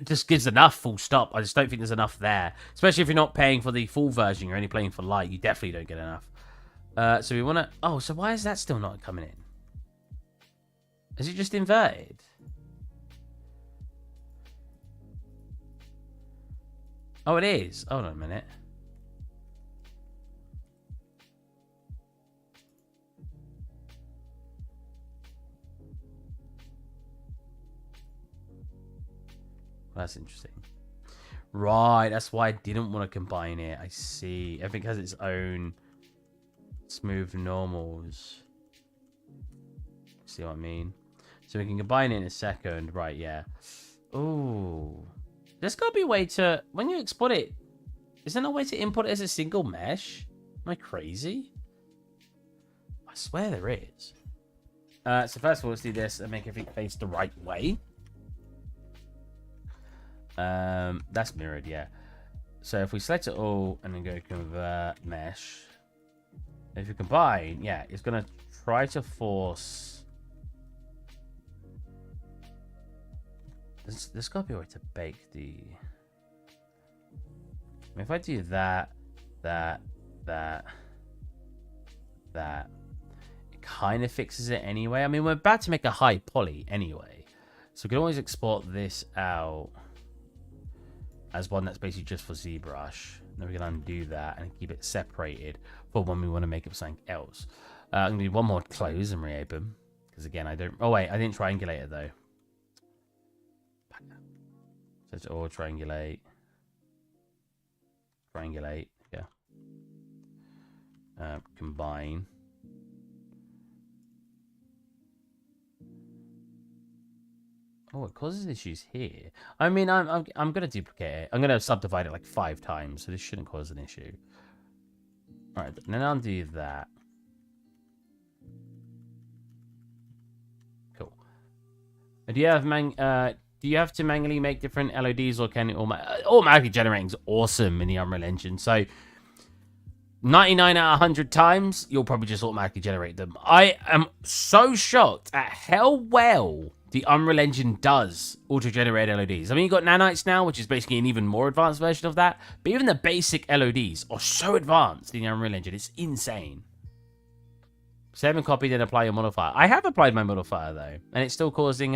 Just gives enough. Full stop. I just don't think there's enough there, especially if you're not paying for the full version. You're only playing for light. You definitely don't get enough. So we want to. Oh, so why is that still not coming in? Is it just inverted? Oh, it is. Hold on a minute. Well, that's interesting. Right, that's why I didn't want to combine it. I see. Everything has its own smooth normals. See what I mean? So we can combine it in a second. Right, yeah. Ooh. There's got to be a way to... When you export it, is there no way to import it as a single mesh? Am I crazy? I swear there is. So first of all, let's do this and make everything face the right way. That's mirrored, yeah. So if we select it all and then go convert mesh, if you combine, yeah, it's going to try to force... There's got to be a way to bake the... I mean, if I do that, it kind of fixes it anyway. I mean, we're about to make a high poly anyway. So we can always export this out as one that's basically just for ZBrush. Then we can undo that and keep it separated for when we want to make it something else. I'm going to do one more close and reopen. Because again, I don't... Oh, wait, I didn't triangulate it, though. So it's all triangulate. Triangulate, yeah. Combine. Oh, it causes issues here. I mean, I'm gonna duplicate it. I'm gonna subdivide it like 5 times, so this shouldn't cause an issue. All right, then I'll do that. Cool. Do you have to manually make different LODs, or can it automatically generating is awesome in the Unreal Engine? So 99 out of 100 times, you'll probably just automatically generate them. I am so shocked at how well the Unreal Engine does auto-generate LODs. I mean, you've got nanites now, which is basically an even more advanced version of that. But even the basic LODs are so advanced in the Unreal Engine. It's insane. Save and copy, then apply your modifier. I have applied my modifier though, and it's still causing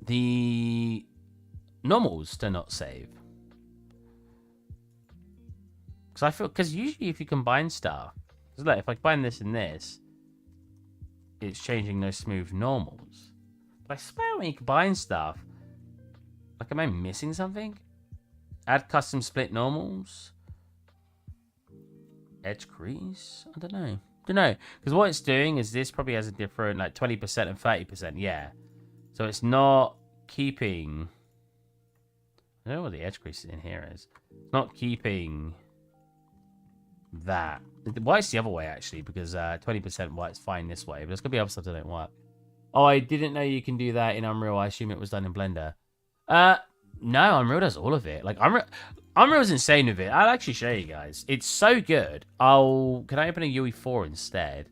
the normals to not save. Because usually if you combine stuff, because look, if I combine this and this, it's changing those smooth normals. But I swear when you combine stuff, like, am I missing something? Add custom split normals, edge crease. I don't know. Because what it's doing is this probably has a different, like, 20% and 30%. Yeah. So it's not keeping. I don't know what the edge crease in here is. It's not keeping that. White's the other way, actually, because 20% white's fine this way. But there's going to be other stuff that don't work. Oh, I didn't know you can do that in Unreal. I assume it was done in Blender. No, Unreal does all of it. Like, Unreal's insane with it. I'll actually show you guys. It's so good. Can I open a UE4 instead?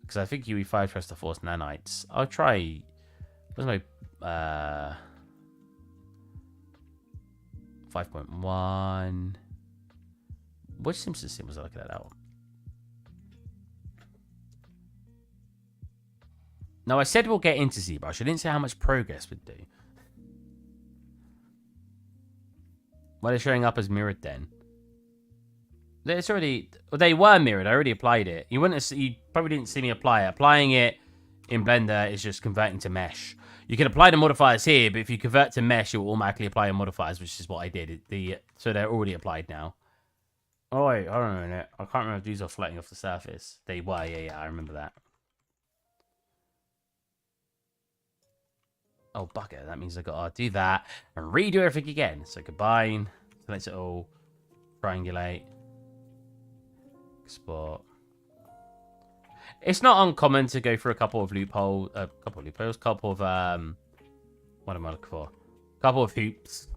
Because I think UE5 tries to force nanites. I'll try. Where's my 5.1? Which Simpsons sim was I looking at that one? No, I said we'll get into ZBrush. I didn't say how much progress we'd do. Why are they showing up as mirrored then? It's already. Well, they were mirrored. I already applied it. You probably didn't see me apply it. Applying it in Blender is just converting to mesh. You can apply the modifiers here, but if you convert to mesh, it will automatically apply your modifiers, which is what I did. So they're already applied now. Oh wait, hold on a minute. I can't remember if these are floating off the surface. They were, yeah, I remember that. Oh, bugger. That means I've got to do that and redo everything again. So combine, select it all, triangulate, export. It's not uncommon to go through a couple of loopholes, couple of, what am I looking for? Couple of hoops.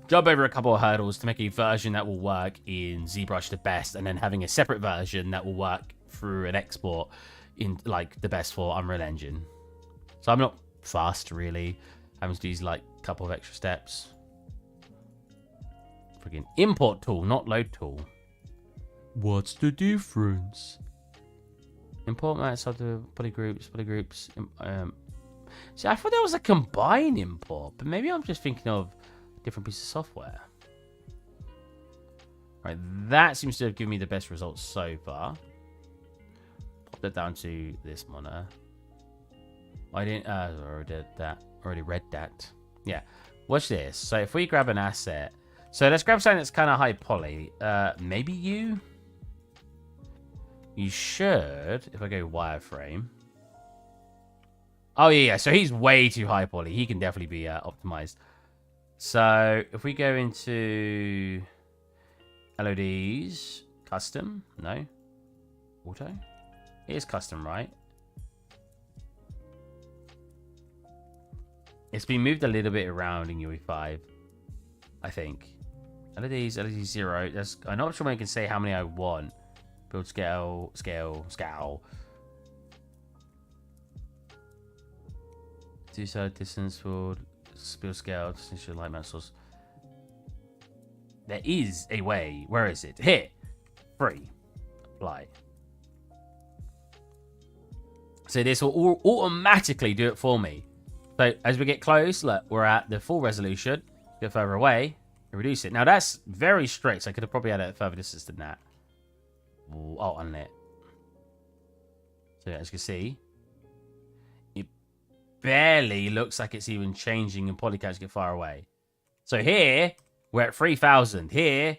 Jump over a couple of hurdles to make a version that will work in ZBrush the best, and then having a separate version that will work through an export in, like, the best for Unreal Engine. So I'm not fast, really. Having to do these, like, couple of extra steps. Freaking import tool, not load tool. What's the difference? Import mats after polygroups. See, I thought there was a combine import, but maybe I'm just thinking of a different piece of software. Right, that seems to have given me the best results so far. Pop that down to this monitor. I didn't. I already did that. Already read that. Yeah. Watch this. So if we grab an asset, so let's grab something that's kind of high poly. Maybe you. You should. If I go wireframe. Oh yeah. So he's way too high poly. He can definitely be optimized. So if we go into LODs, custom, no, auto. It is custom, right? It's been moved a little bit around in UE5, I think. LEDs 0. I'm not sure when I can say how many I want. Build scale. Two-side distance for build scale. Distinction light mount source. There is a way. Where is it? Here. Free. Apply. So this will automatically do it for me. So as we get close, look, we're at the full resolution. Get further away, reduce it. Now that's very strict. So I could have probably had a further distance than that. Oh, unlit. So as you can see, it barely looks like it's even changing in polycount to get far away. So here, we're at 3,000. Here,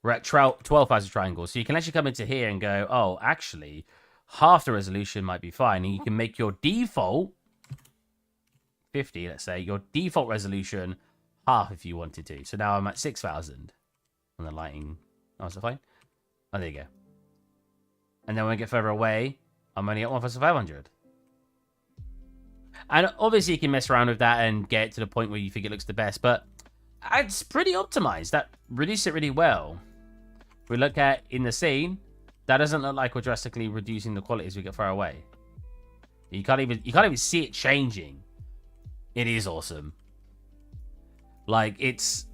we're at 12,000 triangles. So you can actually come into here and go, oh, actually, half the resolution might be fine. And you can make your default 50, let's say, your default resolution half if you wanted to. So now I'm at 6,000 on the lighting. Oh, is that fine? Oh, there you go. And then when I get further away, I'm only at 1,500. And obviously you can mess around with that and get to the point where you think it looks the best, but it's pretty optimized. That reduced it really well. If we look at in the scene, that doesn't look like we're drastically reducing the quality as we get far away. You can't even see it changing. It is awesome. Like, it's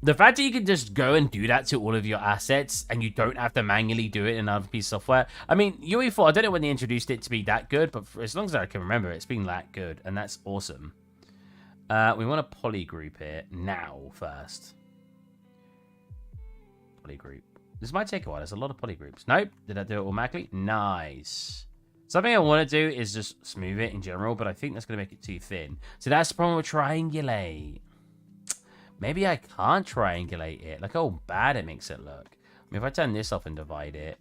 The fact that you can just go and do that to all of your assets and you don't have to manually do it in another piece of software. I mean, UE4, I don't know when they introduced it to be that good, but for as long as I can remember, it's been that good, and that's awesome. We want to polygroup it now first. Polygroup. This might take a while. There's a lot of polygroups. Nope. Did I do it automatically? Nice. Something I want to do is just smooth it in general, but I think that's going to make it too thin. So that's the problem with triangulate. Maybe I can't triangulate it. Look how bad it makes it look. I mean, if I turn this off and divide it.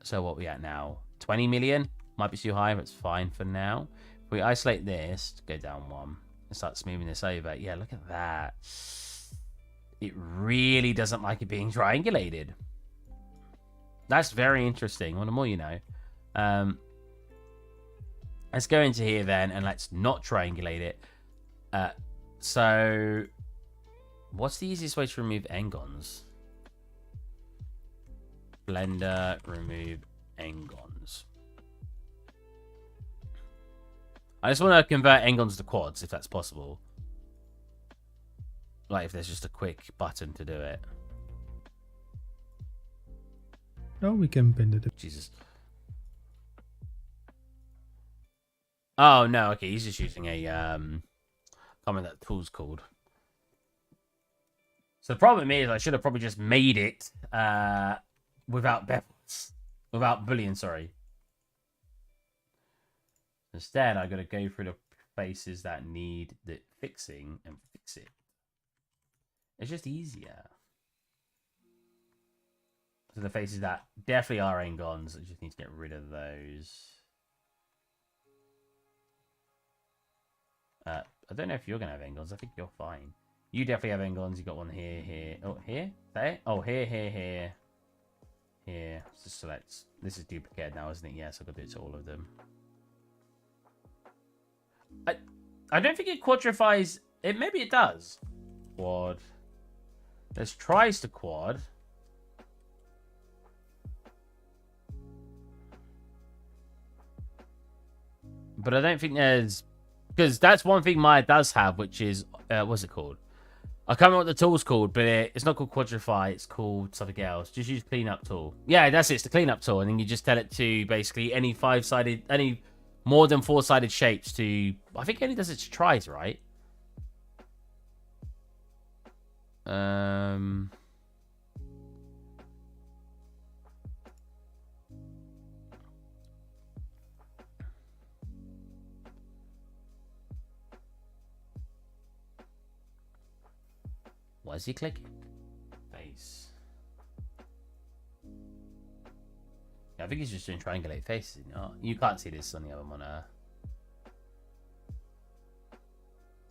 So what are we at now? 20 million? Might be too high, but it's fine for now. If we isolate this, go down one, and start smoothing this over. Yeah, look at that. It really doesn't like it being triangulated. That's very interesting. Well, the more you know. Let's go into here then, and let's not triangulate it. So, what's the easiest way to remove n-gons? Blender, remove n-gons. I just want to convert n-gons to quads, if that's possible. Like, if there's just a quick button to do it. No, we can bend it. Jesus. Oh, no, okay, he's just using a, I can't remember that tool's called. So the problem is I should have probably just made it without bevels. Without boolean, sorry. Instead, I got to go through the faces that need the fixing and fix it. It's just easier. So the faces that definitely are n-gons, I just need to get rid of those. I don't know if you're going to have n-gons. I think you're fine. You definitely have n-gons. You got one here, here. Oh, here? There? Oh, here, here, here. Here. Just select. This is duplicated now, isn't it? Yes, I've got to do it to all of them. I don't think it quadrifies. It maybe it does. Quad. Let's tries to quad. But I don't think there's... Because that's one thing Maya does have, which is... what's it called? I can't remember what the tool's called, but it's not called quadrify. It's called something else. Just use cleanup tool. Yeah, that's it. It's the cleanup tool. And then you just tell it to basically any five-sided... Any more than four-sided shapes to... I think it only does it to tries, right? What is he clicking? Face. Yeah, I think he's just doing triangulate faces. You can't see this on the other monitor.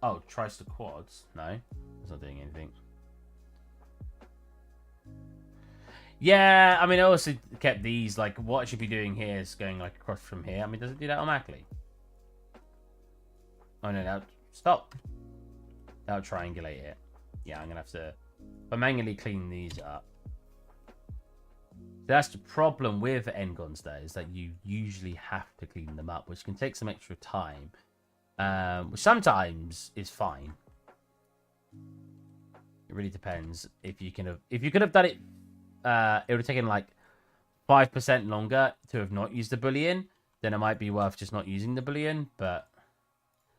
Oh, tries to quads. No, it's not doing anything. Yeah, I mean, I also kept these, like, what I should be doing here is going, like, across from here. I mean, does it do that automatically? Oh, no, now, stop. That'll triangulate it. Yeah, I'm going to have to manually clean these up. That's the problem with n-gons, though, is that you usually have to clean them up, which can take some extra time. Which sometimes is fine. It really depends. If you could have done it, it would have taken like 5% longer to have not used the boolean, then it might be worth just not using the boolean. But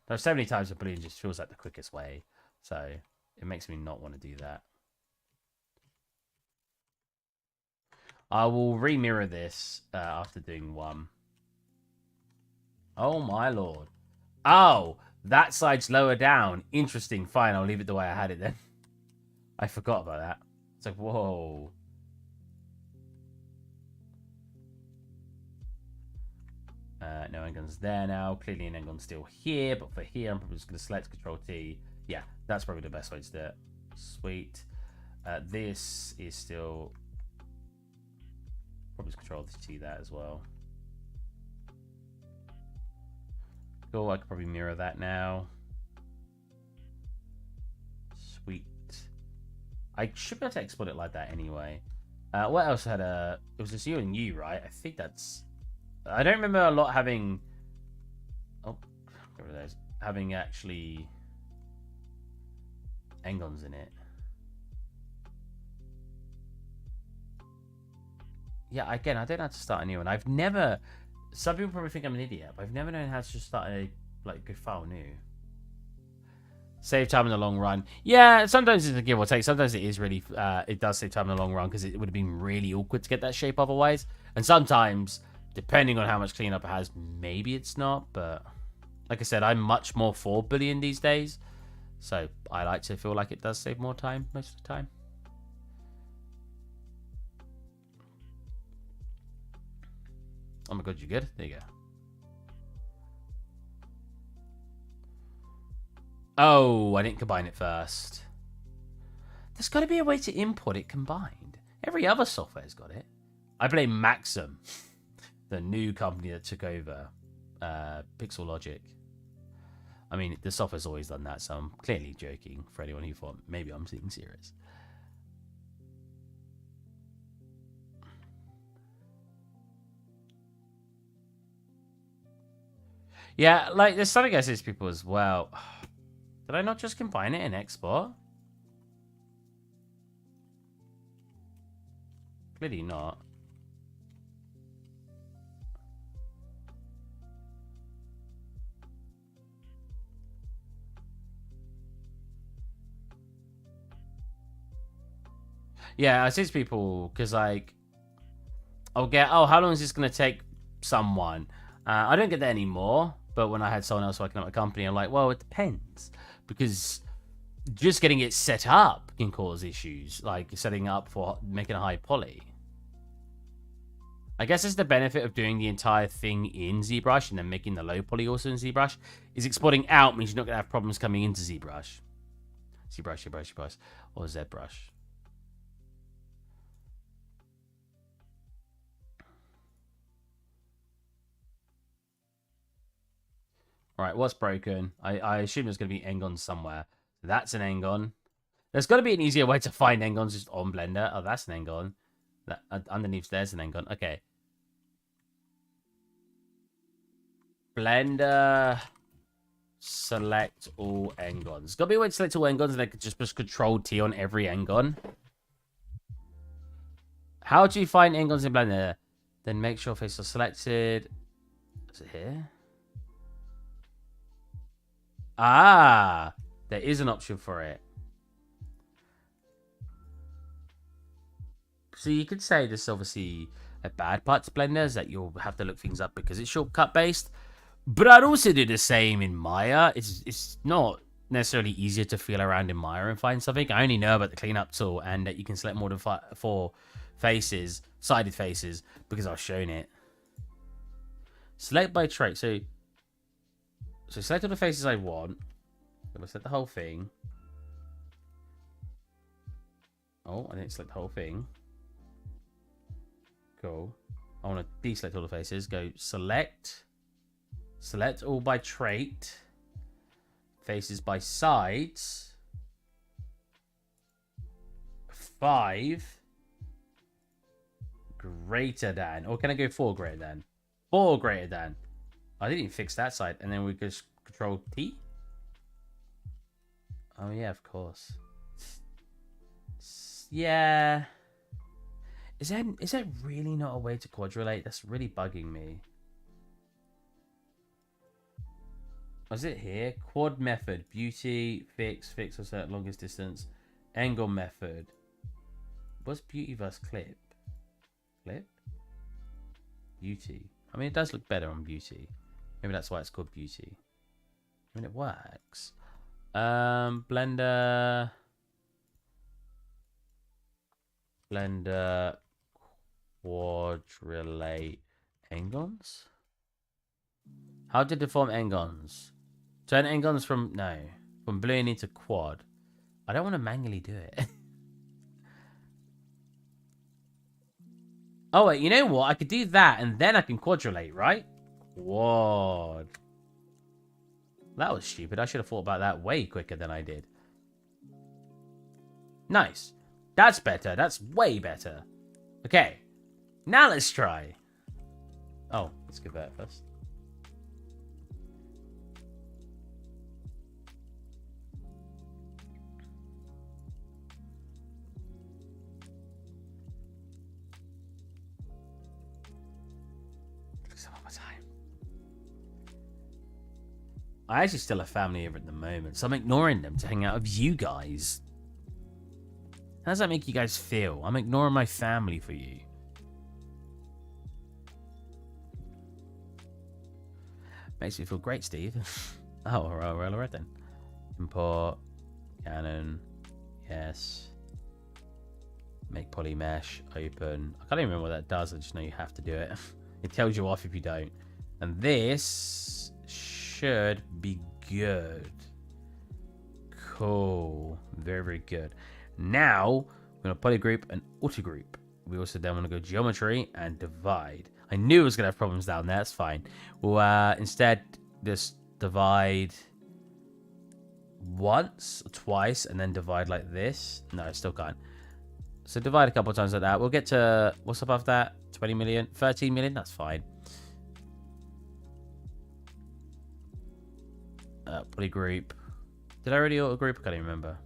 there are so many times the boolean just feels like the quickest way, so it makes me not want to do that. I will remirror this after doing one. Oh my lord. Oh, that side's lower down. Interesting. Fine, I'll leave it the way I had it then. I forgot about that. It's like, whoa. No n-gun's there now. Clearly an n-gun's still here, but for here, I'm probably just going to select Control-T. Yeah, that's probably the best way to do it. Sweet. This is still... Probably just Control-T that as well. Cool, I could probably mirror that now. Sweet. I should be able to export it like that anyway. What else had a... It was just you and you, right? I think that's... I don't remember a lot having... Oh, get rid of those. Having actually... n-gons in it. Yeah, again, I don't know how to start a new one. I've never. Some people probably think I'm an idiot, but I've never known how to just start a good file new. Save time in the long run. Yeah, sometimes it's a give or take. Sometimes it is really, it does save time in the long run because it would have been really awkward to get that shape otherwise. And sometimes, depending on how much cleanup it has, maybe it's not. But like I said, I'm much more for bullying these days. So I like to feel like it does save more time most of the time. Oh my god, you good? There you go. Oh, I didn't combine it first. There's got to be a way to import it combined. Every other software's got it. I blame Maxim, the new company that took over Pixel Logic. I mean, the software's always done that, so I'm clearly joking for anyone who thought maybe I'm being serious. Yeah, like, there's something I say to people as well. Did I not just combine it and export? Clearly not. Yeah, I say to people, because, like, I'll get, oh, how long is this going to take someone? I don't get that anymore, but when I had someone else working at my company, I'm like, well, it depends. Because just getting it set up can cause issues, like setting up for making a high poly. I guess it's the benefit of doing the entire thing in ZBrush and then making the low poly also in ZBrush, is exporting out means you're not going to have problems coming into ZBrush. ZBrush, or ZBrush. Alright, what's broken? I assume there's going to be Engons somewhere. That's an Engon. There's got to be an easier way to find Engons just on Blender. Oh, that's an Engon. That, underneath there's an Engon. Okay. Blender. Select all Engons. There's got to be a way to select all Engons and I could just push Control T on every Engon. How do you find Engons in Blender? Then make sure faces are selected. Is it here? Ah, there is an option for it. So you could say this is obviously a bad part to Blender, is that you'll have to look things up because it's shortcut based. But I'd also do the same in Maya. It's not necessarily easier to feel around in Maya and find something. I only know about the cleanup tool and that you can select more than 4 faces, sided faces, because I've shown it. Select by trait. So select all the faces I want. I'm going to select the whole thing. Oh, I didn't select the whole thing. Cool. I want to deselect all the faces. Go select. Select all by trait. Faces by sides. 5. Greater than. Or can I go 4 greater than? 4 greater than. I didn't even fix that side. And then we just Control T. Oh, yeah, of course. Yeah. Is there really not a way to quadrulate? That's really bugging me. Was it here? Quad method. Beauty. Fix or set longest distance. Angle method. What's beauty versus clip? Clip? Beauty. I mean, it does look better on beauty. Maybe that's why it's called beauty. I mean, it works. Blender quadrulate Engons? How to deform Engons? Turn Engons from boolean into quad. I don't want to manually do it. Oh wait, you know what? I could do that and then I can quadrulate, right? Quad. That was stupid. I should have thought about that way quicker than I did. Nice. That's better. That's way better. Okay. Now let's try. Oh, let's convert first. I actually still have family here at the moment, so I'm ignoring them to hang out with you guys. How does that make you guys feel? I'm ignoring my family for you. Makes me feel great, Steve. Oh, all right then. Import, Canon, yes. Make poly mesh, open. I can't even remember what that does. I just know you have to do it. It tells you off if you don't. And this should be good. Cool. Very, very good. Now, we're going to poly group and auto group. We also then want to go geometry and divide. I knew it was going to have problems down there. That's fine. We'll instead just divide once or twice and then divide like this. No, I still can't. So divide a couple of times like that. We'll get to, what's above that? 20 million? 13 million? That's fine. Poly group. Did I already auto group? I can't even remember.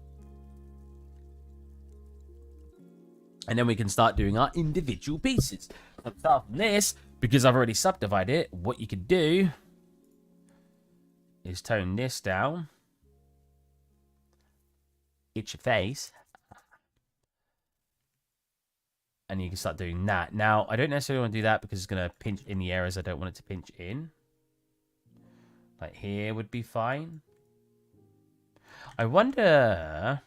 And then we can start doing our individual pieces. Apart from this, because I've already subdivided it, what you could do is tone this down. Get your face. And you can start doing that. Now, I don't necessarily want to do that because it's going to pinch in the areas I don't want it to pinch in. Like here would be fine. I wonder...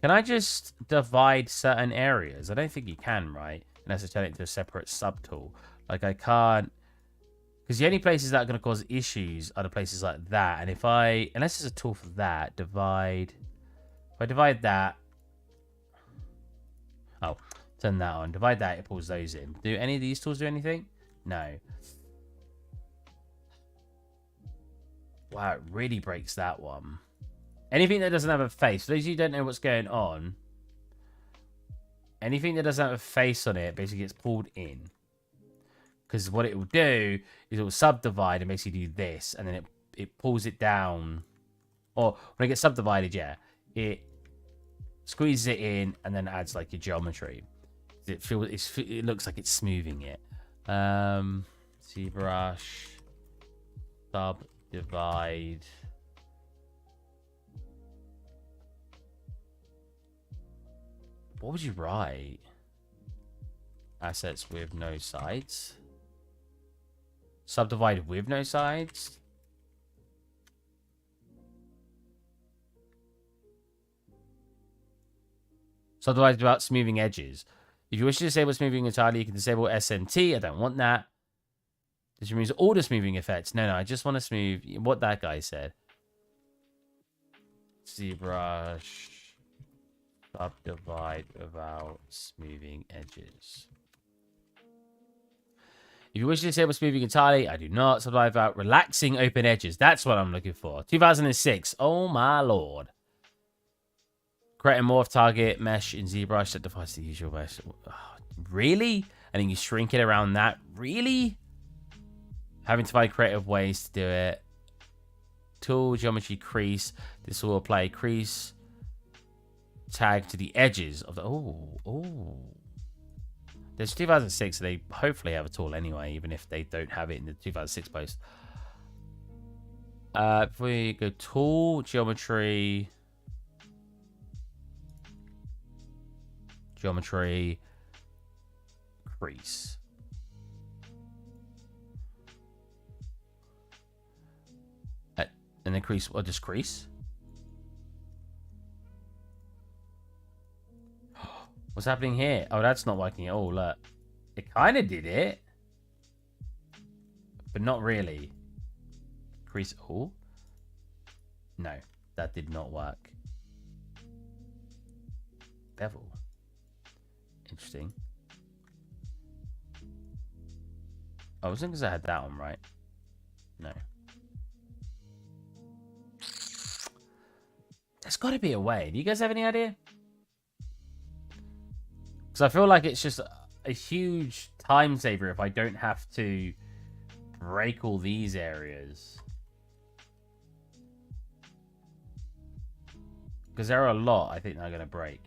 Can I just divide certain areas? I don't think you can, right? Unless I turn it into a separate subtool. Like I can't... Because the only places that are going to cause issues are the places like that. And if I... Unless there's a tool for that, divide... If I divide that... Oh, turn that on. Divide that, it pulls those in. Do any of these tools do anything? No. Wow, it really breaks that one. Anything that doesn't have a face. For those of you who don't know what's going on, anything that doesn't have a face on it basically gets pulled in. Because what it will do is it will subdivide and basically do this. And then it pulls it down. Or when it gets subdivided, yeah. It squeezes it in and then adds like your geometry. It looks like it's smoothing it. ZBrush. Subdivide. What would you write? Assets with no sides. Subdivide with no sides. Subdivide without smoothing edges. If you wish to disable smoothing entirely, you can disable SMT. I don't want that. This removes all the smoothing effects. No, I just want to smooth what that guy said. ZBrush. Subdivide without smoothing edges. If you wish to disable smoothing entirely, I do not. Subdivide without relaxing open edges. That's what I'm looking for. 2006. Oh my lord. Create a morph target mesh in ZBrush that defines the usual mesh. Oh, really? And then you shrink it around that? Really? Having to find creative ways to do it. Tool, geometry, crease. This will apply crease tag to the edges of the... Oh. There's 2006, so they hopefully have a tool anyway, even if they don't have it in the 2006 post. If we go tool, geometry, crease. And then crease, or just crease. What's happening here? Oh, that's not working at all. Look. It kind of did it. But not really. Crease. Oh. No. That did not work. Bevel. Interesting. Oh, as long as I had that on, right? No. There's got to be a way. Do you guys have any idea? Because I feel like it's just a huge time saver if I don't have to break all these areas. Because there are a lot I think they're going to break.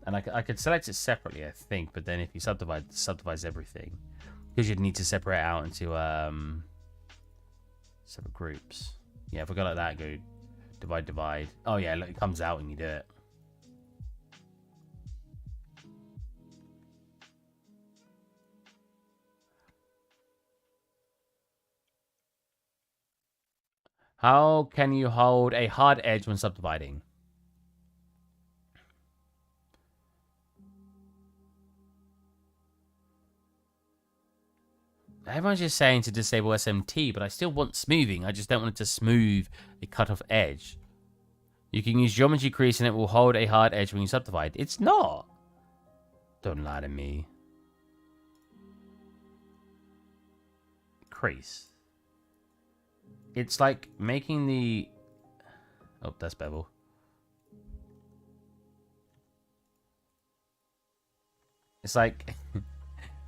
And I could select it separately, I think. But then if you subdivide, it subdivides everything. Because you'd need to separate out into separate groups. Yeah, if we go like that, go divide, divide. Oh yeah, look, it comes out when you do it. How can you hold a hard edge when subdividing? Everyone's just saying to disable SMT, but I still want smoothing. I just don't want it to smooth a cut-off edge. You can use geometry crease and it will hold a hard edge when you subdivide. It's not. Don't lie to me. Crease. It's like making the... Oh, that's bevel. It's like...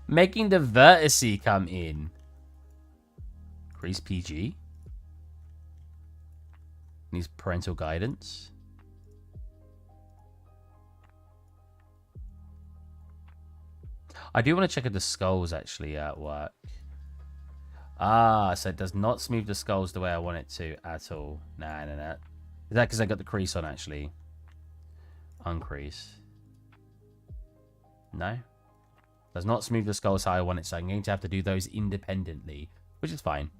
making the vertice come in. Crease PG. Needs parental guidance. I do want to check if the skulls actually work. Ah, so it does not smooth the skulls the way I want it to at all. Nah. Is that because I got the crease on actually? Uncrease. No? Does not smooth the skulls how I want it, so I'm going to have to do those independently, which is fine.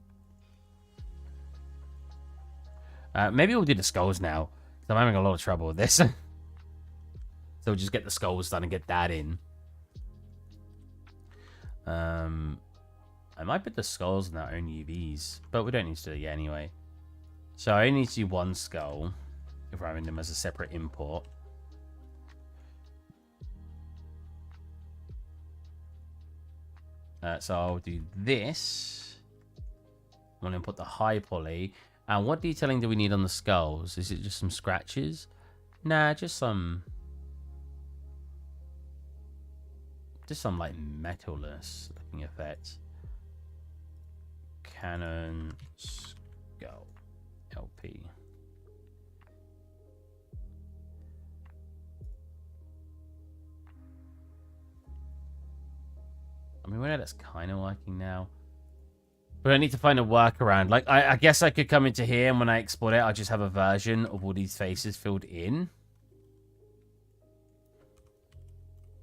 Maybe we'll do the skulls now, because I'm having a lot of trouble with this. So we'll just get the skulls done and get that in. I might put the skulls in their own UVs, but we don't need to do it yet anyway. So I only need to do one skull if we're having them as a separate import. So I'll do this. I'm going to put the high poly. And what detailing do we need on the skulls? Is it just some scratches? Nah, just some like metalless looking effects. Canon skull LP. I mean, we know that's kind of working now. But I need to find a workaround. Like, I guess I could come into here, and when I export it, I'll just have a version of all these faces filled in.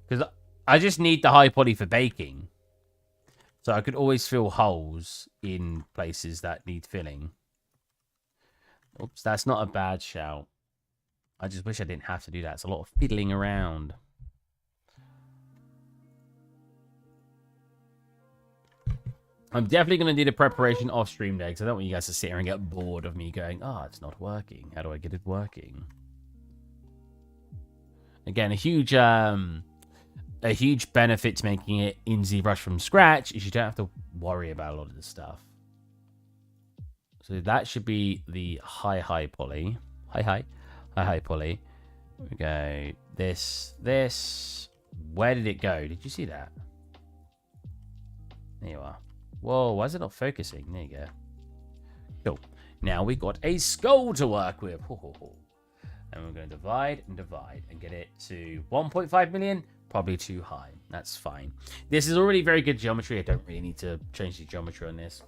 Because I just need the high poly for baking. So I could always fill holes in places that need filling. Oops, that's not a bad shout. I just wish I didn't have to do that. It's a lot of fiddling around. I'm definitely going to do the preparation off stream day, because I don't want you guys to sit here and get bored of me going, oh, it's not working. How do I get it working? Again, a huge benefit to making it in ZBrush from scratch is you don't have to worry about a lot of this stuff. So that should be the high poly. High poly. We go this. Where did it go? Did you see that? There you are. Whoa, why is it not focusing? There you go. Cool. Now we got a skull to work with. And we're going to divide and get it to 1.5 million. Probably too high. That's fine. This is already very good geometry. I don't really need to change the geometry on this.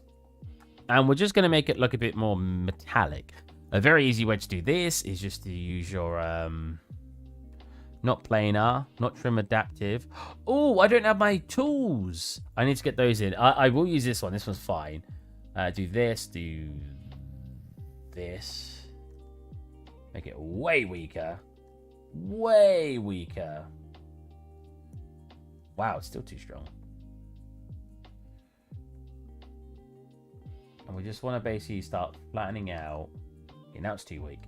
And we're just going to make it look a bit more metallic. A very easy way to do this is just to use your not planar, not trim adaptive. Oh, I don't have my tools. I need to get those in. I will use this one. This one's fine. Do this. Do this. Make it way weaker. Way weaker. Wow, it's still too strong. And we just want to basically start flattening out. Okay, now it's too weak.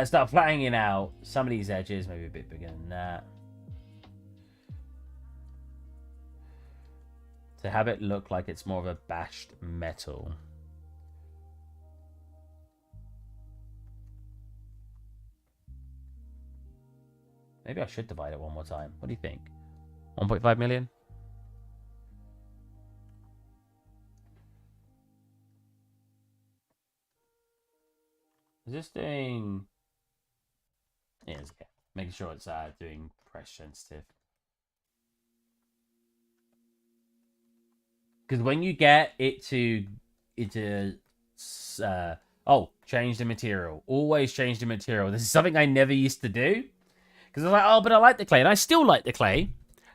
Start flattening out some of these edges, maybe a bit bigger than that. To have it look like it's more of a bashed metal. Maybe I should divide it one more time. What do you think? 1.5 million? Is this doing... Yeah, it's okay. Making sure it's doing press sensitive. Because when you get it to change the material. Always change the material. This is something I never used to do. Because I was like, oh, but I like the clay. And I still like the clay.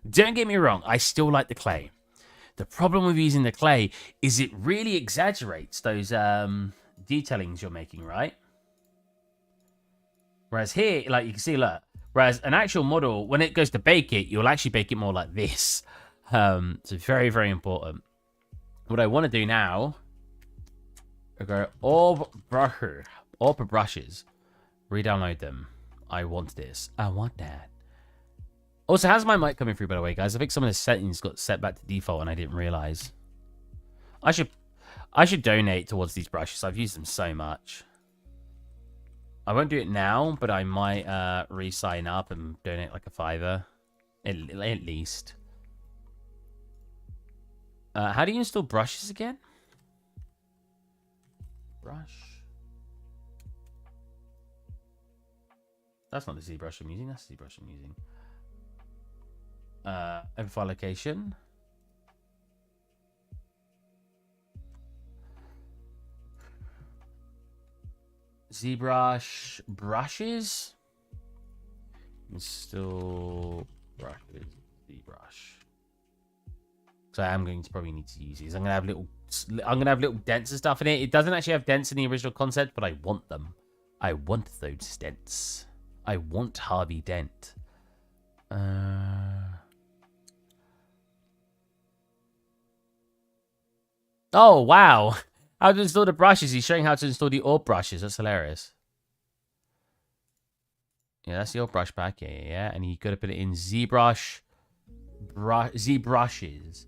Don't get me wrong. I still like the clay. The problem with using the clay is it really exaggerates those detailings you're making, right? Whereas here, like you can see, look. Whereas an actual model, when it goes to bake it, you'll actually bake it more like this. So very, very important. What I want to do now, I go all brushes, re-download them. I want this. I want that. Also, how's my mic coming through, by the way, guys? I think some of the settings got set back to default and I didn't realize. I should donate towards these brushes. I've used them so much. I won't do it now, but I might re-sign up and donate like a $5 at least. How do you install brushes again? Brush. That's not the ZBrush I'm using. That's the ZBrush I'm using. Open file location. ZBrush brushes. Install brushes. ZBrush. So I am going to probably need to use these. I'm gonna have little dents and stuff in it. It doesn't actually have dents in the original concept, but I want them. I want those dents. I want Harvey Dent. Oh wow! How to install the brushes? He's showing how to install the orb brushes. That's hilarious. Yeah, that's the orb brush pack. Yeah. And you gotta put it in ZBrush. ZBrushes.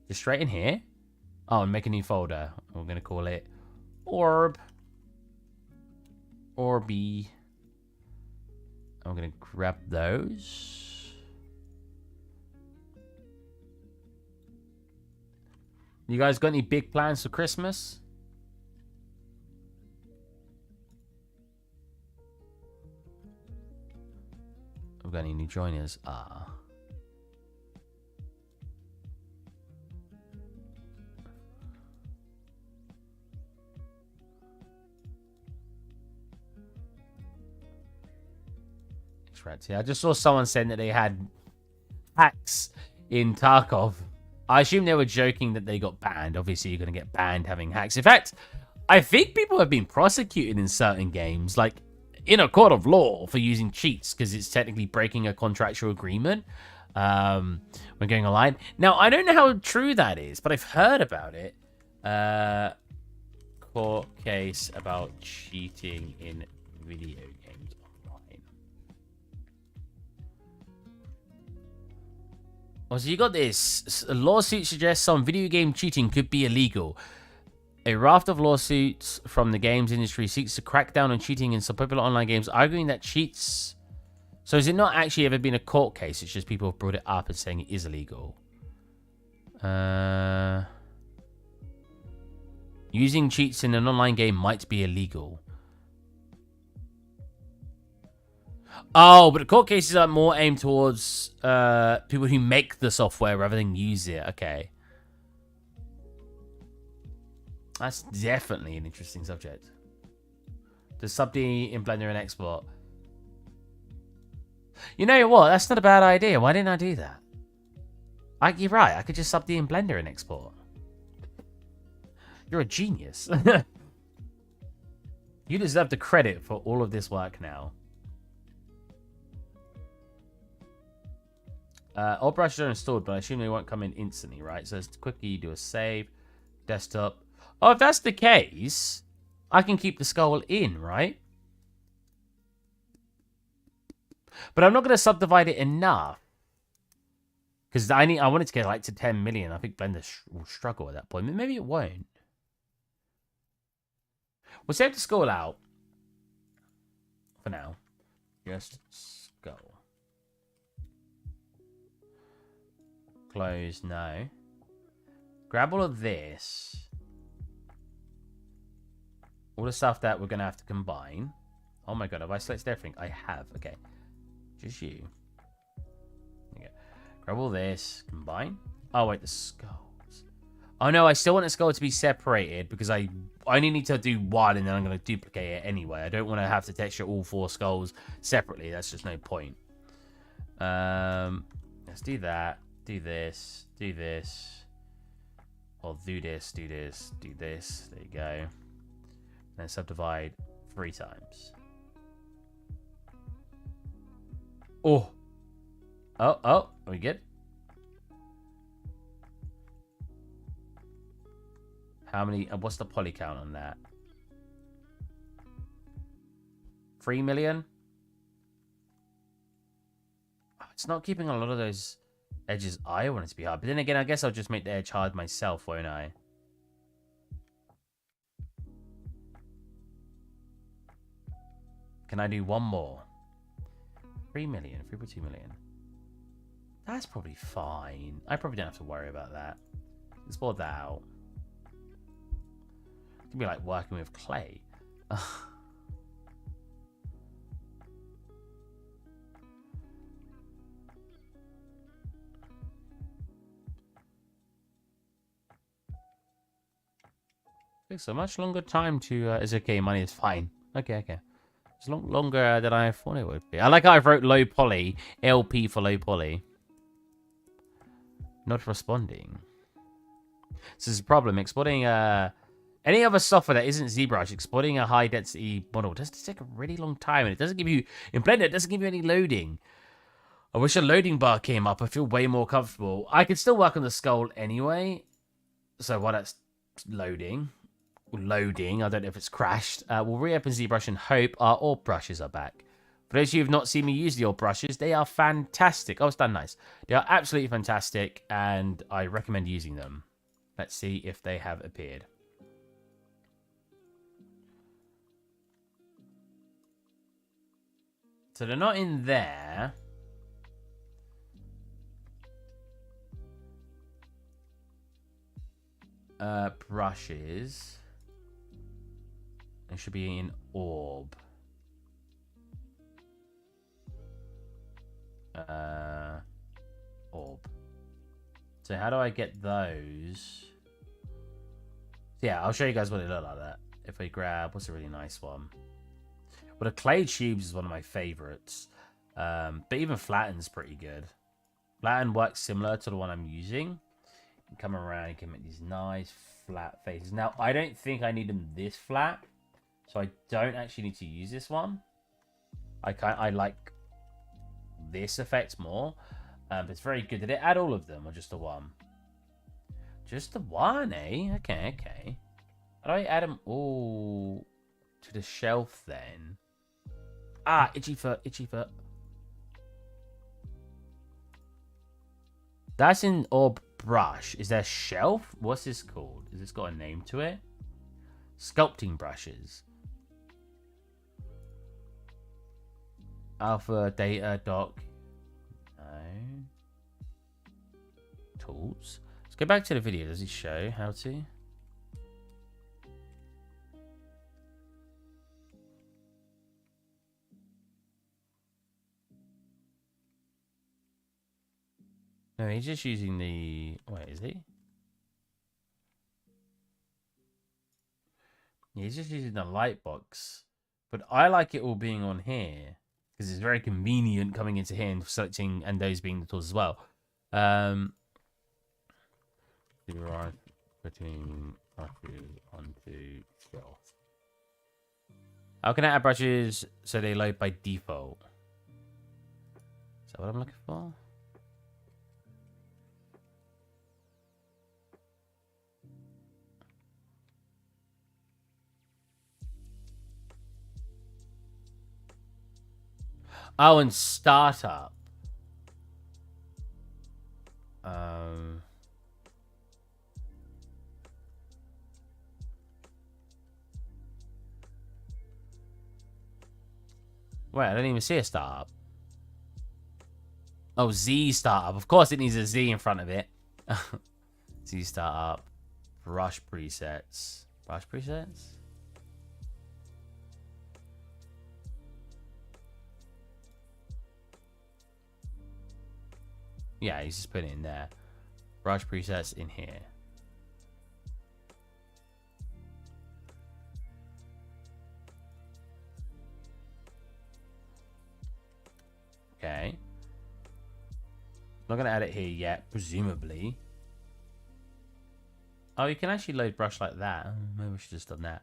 Just straight in here. Oh, and make a new folder. We're gonna call it Orb. Orby. I'm gonna grab those. You guys got any big plans for Christmas? We've got any new joiners? Yeah, I just saw someone saying that they had hacks in Tarkov. I assume they were joking that they got banned. Obviously, you're going to get banned having hacks. In fact, I think people have been prosecuted in certain games, like in a court of law, for using cheats because it's technically breaking a contractual agreement when going online. Now, I don't know how true that is, but I've heard about it. Court case about cheating in video games. Oh, so you got this. A lawsuit suggests some video game cheating could be illegal. A raft of lawsuits from the games industry seeks to crack down on cheating in some popular online games, arguing that cheats... So has it not actually ever been a court case? It's just people have brought it up and saying it is illegal. Using cheats in an online game might be illegal. Oh, but the court cases are more aimed towards people who make the software rather than use it. Okay. That's definitely an interesting subject. Does sub-D in Blender and export? You know what? That's not a bad idea. Why didn't I do that? You're right. I could just sub-D in Blender and export. You're a genius. You deserve the credit for all of this work now. All brushes are installed, but I assume they won't come in instantly, right? So let's quickly do a save. Desktop. Oh, if that's the case, I can keep the skull in, right? But I'm not going to subdivide it enough. Because I want it to get like to 10 million. I think Blender will struggle at that point. Maybe it won't. We'll save the skull out. For now. Just skull. Close, no. Grab all of this. All the stuff that we're going to have to combine. Oh my god, have I selected everything? I have, okay. Just you. Okay. Grab all this, combine. Oh, wait, the skulls. Oh, no, I still want the skull to be separated because I only need to do one and then I'm going to duplicate it anyway. I don't want to have to texture all 4 skulls separately. That's just no point. Let's do that. Do this. Do this. Or do this, do this, do this. There you go. Then subdivide 3 times. Oh. Oh, are we good? How many, what's the poly count on that? 3 million? Oh, it's not keeping a lot of those edges I want it to be hard. But then again, I guess I'll just make the edge hard myself, won't I? Can I do one more? 3 million, 3.2 million. That's probably fine. I probably don't have to worry about that. Let's board that out. It can be like working with clay. Takes a much longer time to. It's okay. Money is fine. Okay. It's longer than I thought it would be. I like how I wrote low poly, LP for low poly. Not responding. This is a problem. Exporting any other software that isn't ZBrush, exporting a high density model does take a really long time, and it doesn't give you in Blender. It doesn't give you any loading. I wish a loading bar came up. I feel way more comfortable. I can still work on the skull anyway. So while that's loading, I don't know if it's crashed. We'll reopen ZBrush and hope our AUB brushes are back. For those of you who have not seen me use the AUB brushes, they are fantastic. Oh, it's done nice. They are absolutely fantastic, and I recommend using them. Let's see if they have appeared. So they're not in there. Brushes. They should be in AUB. AUB. So how do I get those? Yeah, I'll show you guys what it look like that. If we grab, what's a really nice one? Well, the clay tubes is one of my favorites. But even flatten's pretty good. Flatten works similar to the one I'm using. You can come around, you can make these nice flat faces. Now, I don't think I need them this flat. So I don't actually need to use this one. I like this effect more. But it's very good. Did it add all of them or just the one? Just the one, eh? Okay. How do I add them all to the shelf then? Ah, itchy foot. That's in AUB brush. Is there shelf? What's this called? Has this got a name to it? Sculpting brushes. Alpha data doc. No. Tools. Let's go back to the video. Does it show how to? No, he's just using the... Wait, is he? Yeah, he's just using the light box. But I like it all being on here. Because it's very convenient coming into here and selecting and those being the tools as well. Right, putting brushes onto shelf. How can I add brushes so they load by default? Is that what I'm looking for? Oh, and startup. Wait, I don't even see a startup. Oh, Z startup. Of course it needs a Z in front of it. Z startup. Brush presets. Brush presets? Yeah, he's just putting it in there. brush presets in here. Okay. Not going to add it here yet, presumably. Oh, you can actually load brush like that. Oh, maybe we should have just done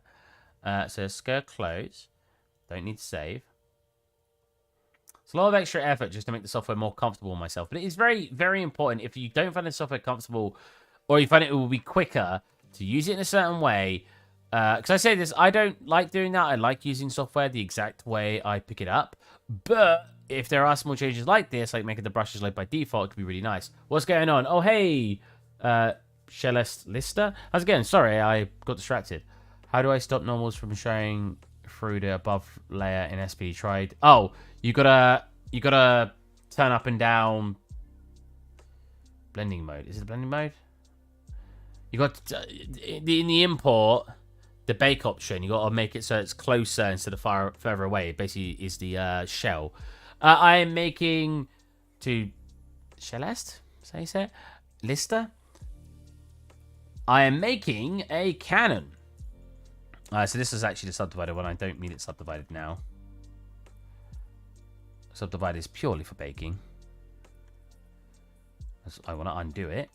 that. So scale close. Don't need to save. It's a lot of extra effort just to make the software more comfortable on myself. But it is very, very important. If you don't find the software comfortable, or you find it will be quicker to use it in a certain way. Because I say this, I don't like doing that. I like using software the exact way I pick it up. But if there are small changes like this, like making the brushes load by default, it could be really nice. What's going on? Oh, hey, Celeste Lister. How's it going? Sorry, I got distracted. How do I stop normals from showing through the above layer in SP? Tried. Oh, you gotta turn up and down blending mode. Is it blending mode? You got in the import, the bake option. You got to make it so it's closer instead of further away. It basically is the shell. I am making to Celeste. Say it, Lister. I am making a cannon. So this is actually the subdivided one. I don't mean it subdivided now. Subdivided is purely for baking. I want to undo it.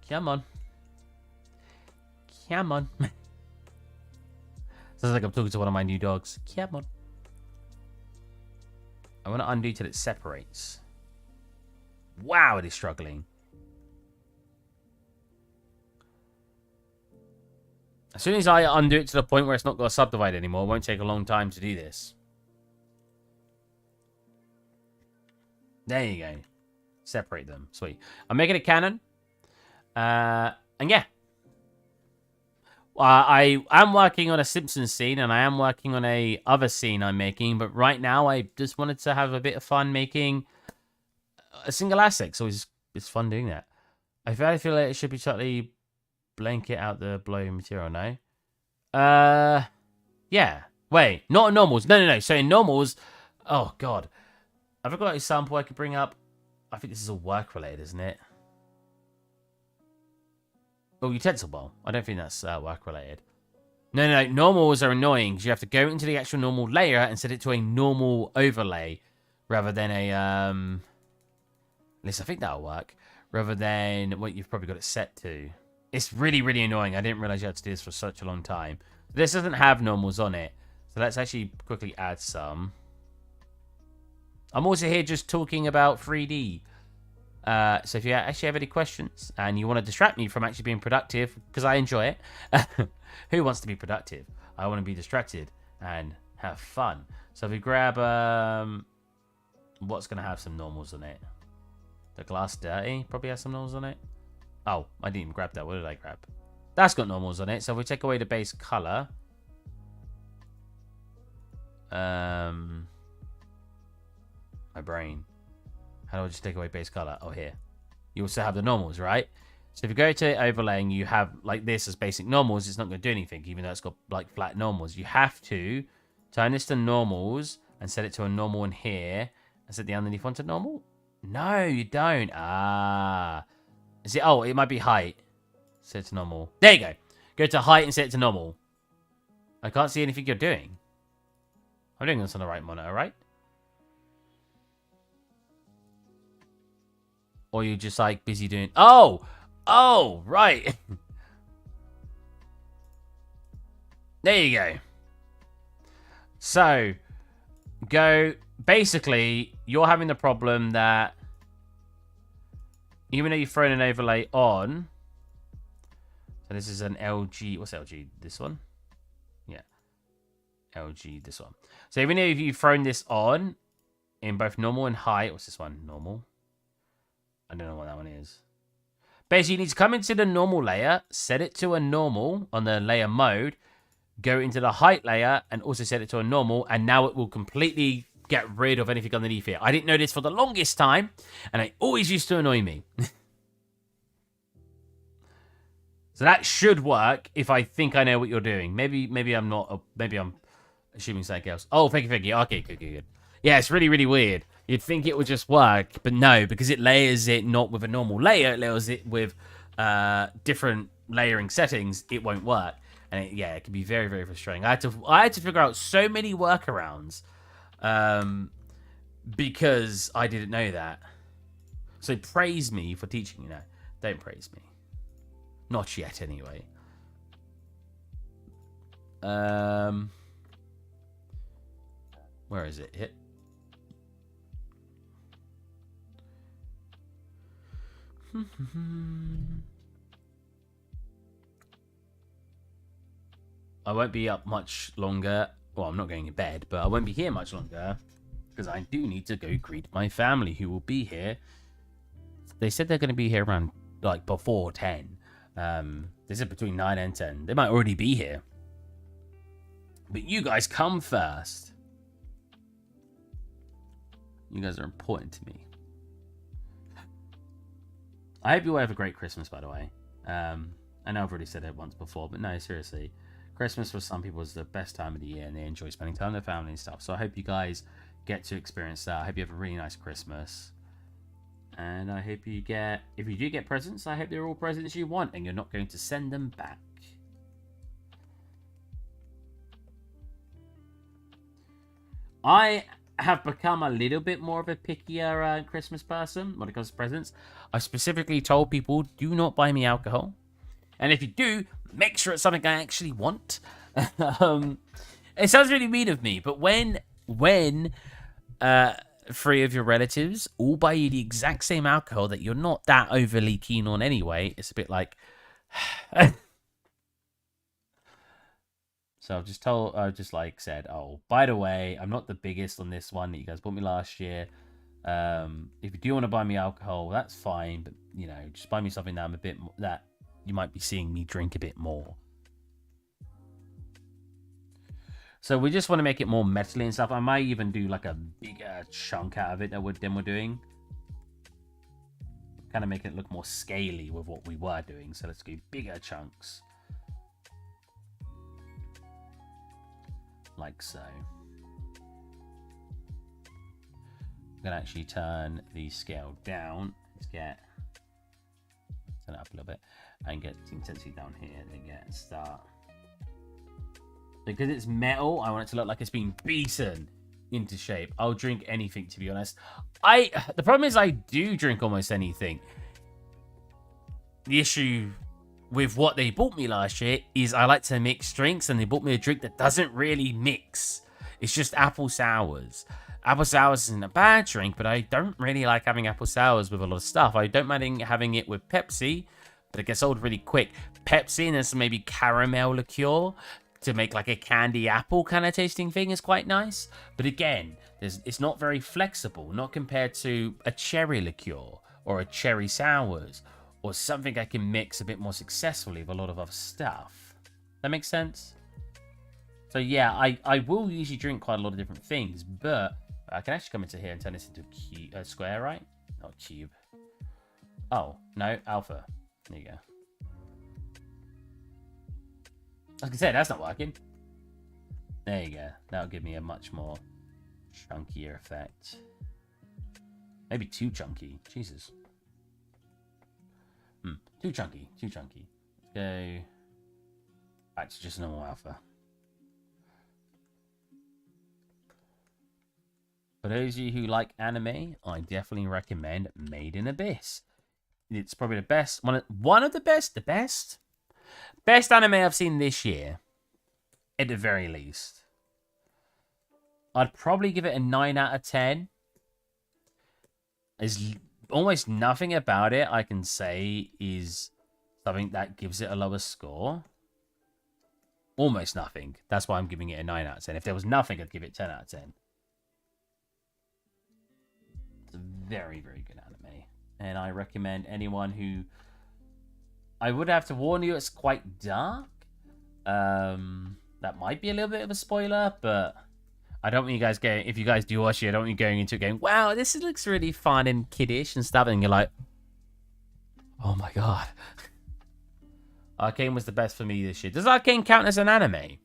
Come on. Come on. Sounds like I'm talking to one of my new dogs. Come on. I want to undo till it separates. Wow, it is struggling. As soon as I undo it to the point where it's not got to subdivide anymore, it won't take a long time to do this. There you go. Separate them. Sweet. I'm making a cannon. And yeah. I am working on a Simpsons scene, and I am working on a other scene I'm making, but right now I just wanted to have a bit of fun making a single asset, so it's fun doing that. I feel like it should be totally blanket out the blow material, no? Yeah. Wait, not in normals. No. So in normals, oh god. Have I got a sample I could bring up? I think this is all work related, isn't it? Oh, utensil bowl. I don't think that's work related. No. Normals are annoying because you have to go into the actual normal layer and set it to a normal overlay rather than a at least I think that'll work. Rather than what you've probably got it set to. It's really, really annoying. I didn't realize you had to do this for such a long time. This doesn't have normals on it. So let's actually quickly add some. I'm also here just talking about 3D. So if you actually have any questions and you want to distract me from actually being productive, because I enjoy it. Who wants to be productive? I want to be distracted and have fun. So if we grab what's going to have some normals on it? The glass dirty probably has some normals on it. Oh, I didn't even grab that. What did I grab? That's got normals on it. So if we take away the base color. My brain. How do I just take away base color? Oh, here. You also have the normals, right? So if you go to overlaying, you have like this as basic normals. It's not going to do anything, even though it's got like flat normals. You have to turn this to normals and set it to a normal in here. And set the underneath one to normal? No, you don't. Ah. Is it? Oh, it might be height. Set it to normal. There you go. Go to height and set it to normal. I can't see anything you're doing. I'm doing this on the right monitor, right? Or you're just like busy doing... Oh, right. There you go. So, go... Basically, you're having the problem that... Even though you've thrown an overlay on... So this is an LG... What's LG? This one? Yeah. LG, this one. So even though you've thrown this on... In both normal and height... What's this one? Normal. I don't know what that one is. Basically, you need to come into the normal layer, set it to a normal on the layer mode, go into the height layer, and also set it to a normal, and now it will completely get rid of anything underneath it. I didn't know this for the longest time, and it always used to annoy me. So that should work if I think I know what you're doing. Maybe I'm not. Maybe I'm assuming something else. Oh, thank you. Okay, good. Yeah, it's really, really weird. You'd think it would just work, but no, because it layers it not with a normal layer, it layers it with different layering settings, it won't work. And it can be very, very frustrating. I had to figure out so many workarounds because I didn't know that. So praise me for teaching you that. Don't praise me. Not yet, anyway. Where is it? Hit. I won't be up much longer. Well, I'm not going to bed, but I won't be here much longer because I do need to go greet my family who will be here. They said they're going to be here around like before 10. They said between 9 and 10. They might already be here. But you guys come first. You guys are important to me. I hope you all have a great Christmas, by the way. I know I've already said it once before, but no, seriously. Christmas for some people is the best time of the year, and they enjoy spending time with their family and stuff. So I hope you guys get to experience that. I hope you have a really nice Christmas. And I hope you get, if you do get presents, I hope they're all presents you want, and you're not going to send them back. I have become a little bit more of a pickier Christmas person when it comes to presents. I specifically told people, do not buy me alcohol. And if you do, make sure it's something I actually want. It sounds really mean of me, but when three of your relatives all buy you the exact same alcohol that you're not that overly keen on anyway, it's a bit like... So I've just said, oh, by the way, I'm not the biggest on this one that you guys bought me last year. If you do want to buy me alcohol, that's fine, but you know, just buy me something that I'm a bit that you might be seeing me drink a bit more. So we just want to make it more metally and stuff. I might even do like a bigger chunk out of it than we're doing. Kind of make it look more scaly with what we were doing. So let's go bigger chunks. Like so. I'm going to actually turn the scale down. Let's turn it up a little bit and get the intensity down here and get start. Because it's metal, I want it to look like it's been beaten into shape. I'll drink anything, to be honest. The problem is I do drink almost anything. The issue with what they bought me last year is I like to mix drinks, and they bought me a drink that doesn't really mix. It's just apple sours. Apple sours isn't a bad drink, but I don't really like having apple sours with a lot of stuff. I don't mind having it with Pepsi, but it gets old really quick. Pepsi and then some maybe caramel liqueur to make like a candy apple kind of tasting thing is quite nice. But again, it's not very flexible, not compared to a cherry liqueur or a cherry sours or something I can mix a bit more successfully with a lot of other stuff. That makes sense? So yeah, I will usually drink quite a lot of different things, but I can actually come into here and turn this into a square, right? Not cube. Oh, no, alpha. There you go. I was gonna say, that's not working. There you go. That'll give me a much more chunkier effect. Maybe too chunky. Jesus. Too chunky. Let's go back to just normal alpha. For those of you who like anime, I definitely recommend Made in Abyss. It's probably the best, one of the best anime I've seen this year, at the very least. I'd probably give it a 9 out of 10. There's almost nothing about it I can say is something that gives it a lower score. Almost nothing. That's why I'm giving it a 9 out of 10. If there was nothing, I'd give it 10 out of 10. It's a very, very good anime. And I recommend anyone who... I would have to warn you, it's quite dark. That might be a little bit of a spoiler, but I don't want you guys going... If you guys do watch it, I don't want you going into it going, wow, this looks really fun and kiddish and stuff. And you're like, oh my god. Arcane was the best for me this year. Does Arcane count as an anime?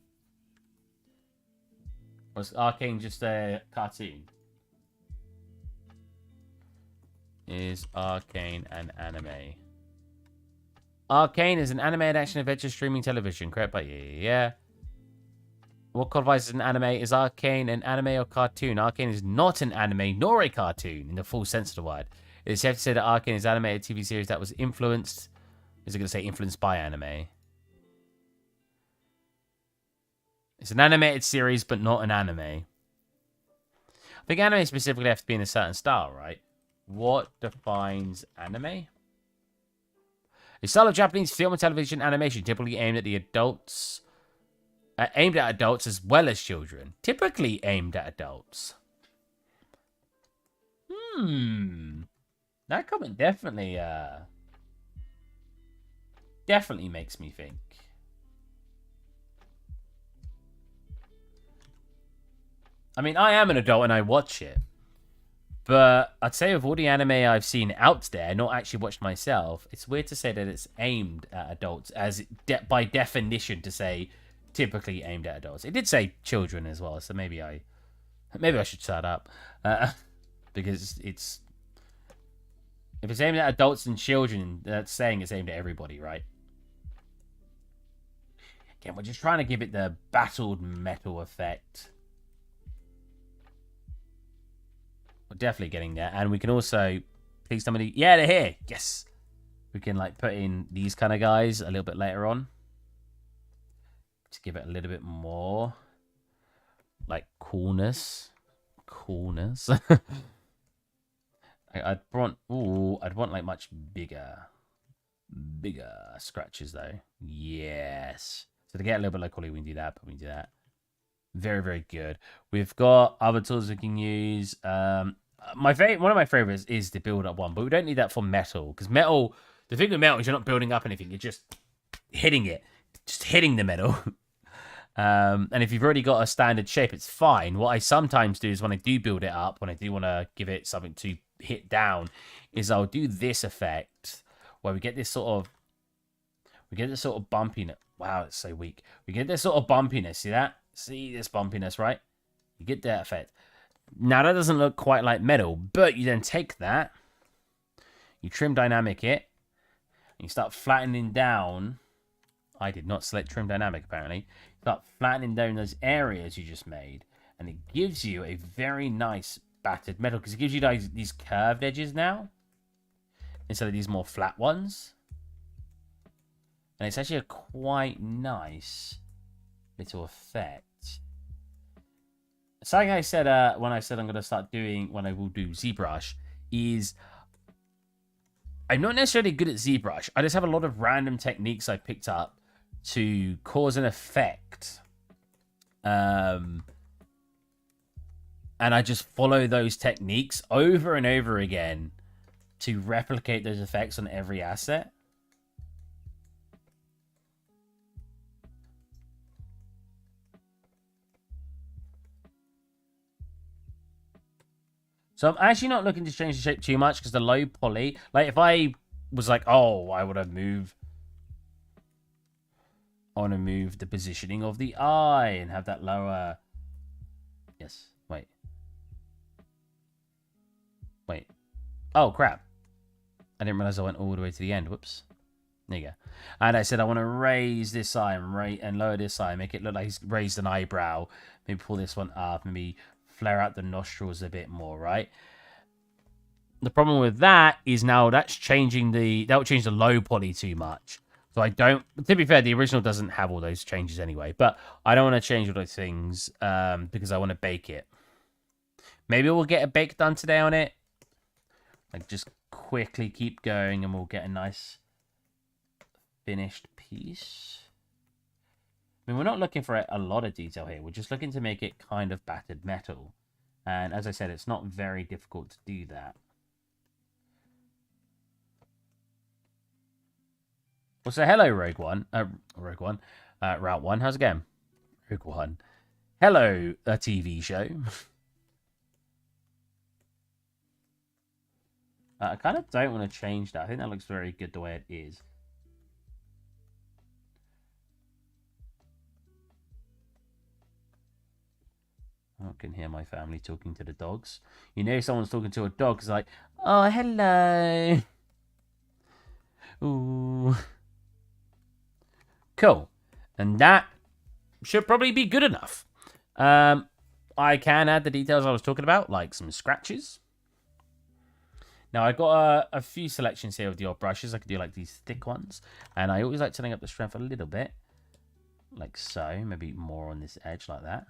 Or is Arcane just a cartoon? is Arcane an anime? Arcane is an animated action adventure streaming television. Correct, but yeah. What qualifies as an anime? Is Arcane an anime or cartoon? Arcane is not an anime nor a cartoon in the full sense of the word. It is safe to say that Arcane is an animated TV series that was influenced. Is it going to say influenced by anime? It's an animated series, but not an anime. I think anime specifically have to be in a certain style, right? What defines anime? A style of Japanese film and television animation typically aimed at adults as well as children. Typically aimed at adults. That comment definitely makes me think. I mean, I am an adult and I watch it. But I'd say of all the anime I've seen out there, not actually watched myself, it's weird to say that it's aimed at adults, as by definition to say typically aimed at adults. It did say children as well, so maybe I should shut up. Because if it's aimed at adults and children, that's saying it's aimed at everybody, right? Again, we're just trying to give it the battled metal effect. We're definitely getting there. And we can also, please somebody, yeah, they're here. Yes. We can like put in these kind of guys a little bit later on. To give it a little bit more like coolness. I'd want like much bigger scratches though. Yes. So to get a little bit like Collie, we can do that, but we can do that. Very, very good. We've got other tools we can use. One of my favorites is the build up one, but we don't need that for metal, because metal, the thing with metal is you're not building up anything, you're just hitting the metal. And if you've already got a standard shape, it's fine. What I sometimes do is when I do build it up, when I do want to give it something to hit down, is I'll do this effect where we get this sort of bumpiness. Wow, it's so weak. We get this sort of bumpiness. See that? See this bumpiness, right? You get that effect. Now, that doesn't look quite like metal, but you then take that, you trim dynamic it, and you start flattening down. I did not select trim dynamic, apparently. Start flattening down those areas you just made, and it gives you a very nice battered metal, because it gives you these curved edges now, instead of these more flat ones. And it's actually a quite nice little effect. Something I said when I said I'm going to start doing, when I will do ZBrush, is I'm not necessarily good at ZBrush. I just have a lot of random techniques I picked up to cause an effect. And I just follow those techniques over and over again to replicate those effects on every asset. So I'm actually not looking to change the shape too much, because the low poly, like if I was like, oh, I want to move the positioning of the eye and have that lower. Yes, wait. Oh, crap. I didn't realize I went all the way to the end. Whoops. There you go. And I said I want to raise this eye and lower this eye, make it look like he's raised an eyebrow. Maybe pull this one up, maybe flare out the nostrils a bit more, right? The problem with that is now that will change the low poly too much. So I don't, to be fair, the original doesn't have all those changes anyway, but I don't want to change all those things because I want to bake it. Maybe we'll get a bake done today on it. Like just quickly keep going and we'll get a nice finished piece. I mean, we're not looking for a lot of detail here. We're just looking to make it kind of battered metal. And as I said, it's not very difficult to do that. Well, so hello, Route One. How's it going? Rogue One. Hello, a TV show. I kind of don't want to change that. I think that looks very good the way it is. I can hear my family talking to the dogs. You know, someone's talking to a dog. It's like, oh, hello. Ooh. Cool. And that should probably be good enough. I can add the details I was talking about, like some scratches. Now, I got a few selections here of the old brushes. I could do like these thick ones. And I always like turning up the strength a little bit. Like so. Maybe more on this edge like that.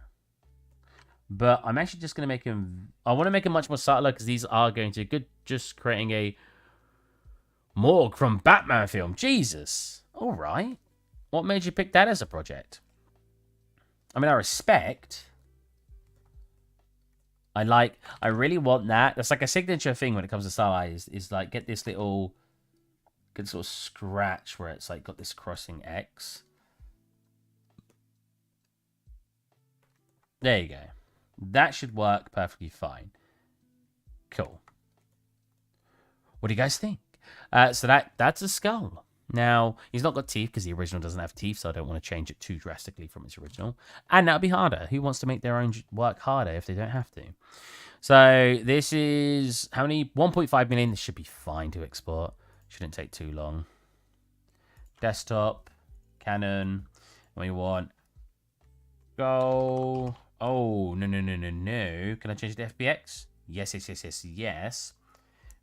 But I'm actually just going to make him... I want to make him much more subtler because these are going to... Good, just creating a morgue from Batman film. Jesus. All right. What made you pick that as a project? I mean, I respect... I really want that. That's like a signature thing when it comes to stylized, is like get this little good sort of scratch where it's like got this crossing X. There you go. That should work perfectly fine. Cool. What do you guys think? So that's a skull. Now, he's not got teeth because the original doesn't have teeth, so I don't want to change it too drastically from its original. And that'll be harder. Who wants to make their own work harder if they don't have to? So this is, how many? 1.5 million. This should be fine to export. Shouldn't take too long. Desktop, Canon. And we want go. Oh, no. Can I change the FBX? Yes.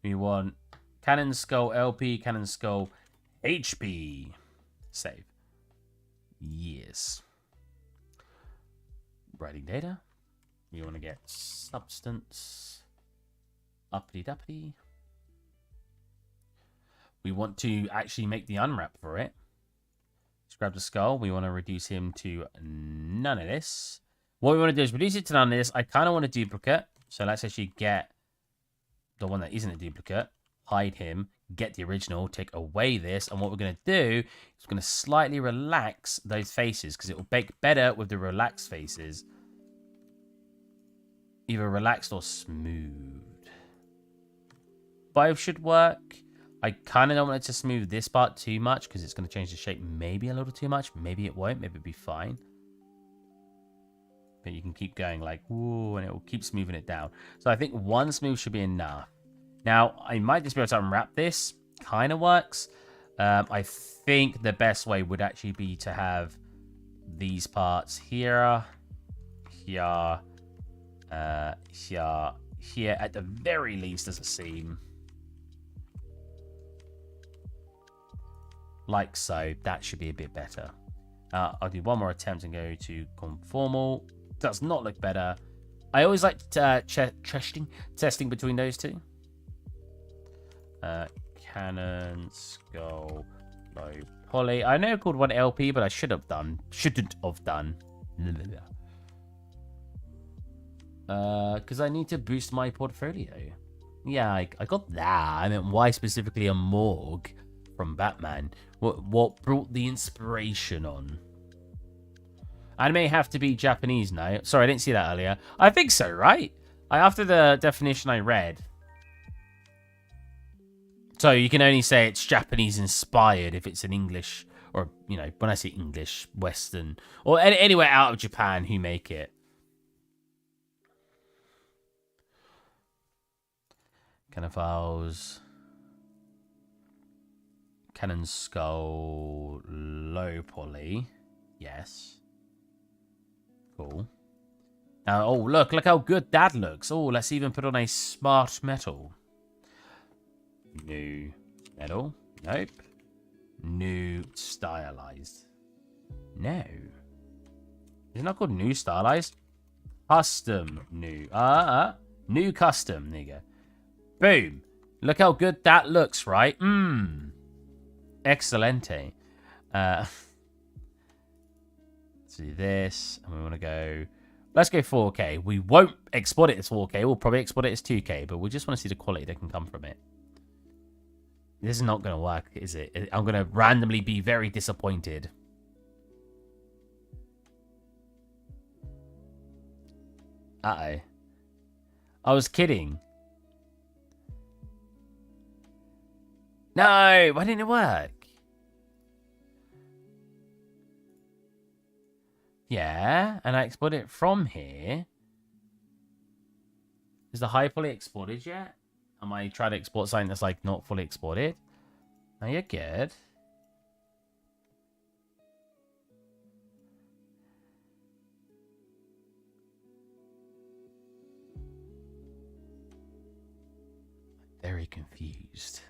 We want Canon Skull LP, Canon Skull HP. Save. Yes. Writing data. We want to get substance. Uppity duppity. We want to actually make the unwrap for it. Let's grab the skull. We want to reduce him to none of this. What we want to do is reduce it to none of this. I kind of want a duplicate. So let's actually get the one that isn't a duplicate. Hide him. Get the original, take away this, and what we're going to do is we're going to slightly relax those faces because it will bake better with the relaxed faces. Either relaxed or smooth. Both should work. I kind of don't want it to smooth this part too much because it's going to change the shape maybe a little too much. Maybe it won't. Maybe it'll be fine. But you can keep going like, whoa, and it will keep smoothing it down. So I think one smooth should be enough. Now, I might just be able to unwrap this. Kind of works. I think the best way would actually be to have these parts here, here, here, at the very least as a seam. Like so. That should be a bit better. I'll do one more attempt and go to conformal. Does not look better. I always like testing between those two. Canon Skull Low Poly. I know I called one LP, but I shouldn't have done. Because I need to boost my portfolio. Yeah, I got that. I meant why specifically a morgue from Batman? What brought the inspiration on? I may have to be Japanese now. Sorry, I didn't see that earlier. I think so, right? After the definition I read. So you can only say it's Japanese inspired if it's an English, or, you know, when I say English, Western, or anywhere out of Japan who make it. Canon files. Canon Skull Low Poly. Yes. Cool. Now, oh, look how good that looks. Oh, let's even put on a smart metal. New metal. Nope. New stylized. No. Is it not called new stylized? Custom new. New custom. There you go. Boom. Look how good that looks, right? Excelente. Let's do this. And we want to go... Let's go 4K. We won't export it as 4K. We'll probably export it as 2K. But we just want to see the quality that can come from it. This is not going to work, is it? I'm going to randomly be very disappointed. Uh-oh. I was kidding. No! Why didn't it work? Yeah, and I export it from here. Is the high poly exported yet? Am I trying to export something that's like not fully exported? No, you're good. Very confused.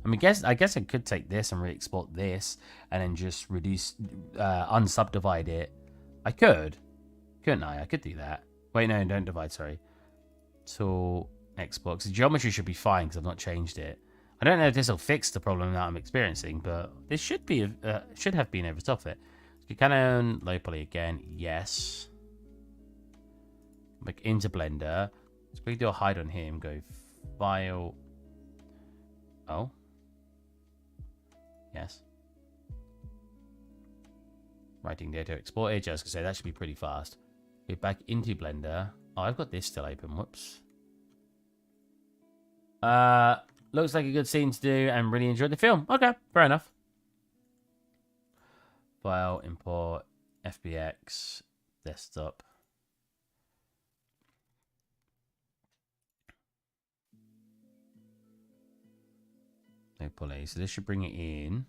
I guess I could take this and re-export this and then just reduce, unsubdivide it. I could. Couldn't I? I could do that. Wait, no, don't divide, sorry. Tool, export. Because the geometry should be fine because I've not changed it. I don't know if this will fix the problem that I'm experiencing, but this should be, should have been able to stop it. Canon, low poly again, yes. Back into Blender. Let's quickly do a hide on him, go file. Oh. Yes. Writing data exported. Just gonna say that should be pretty fast. Get back into Blender. Oh, I've got this still open. Whoops. Looks like a good scene to do and really enjoyed the film. Okay, fair enough. File, import, FBX, desktop. No poly. So this should bring it in.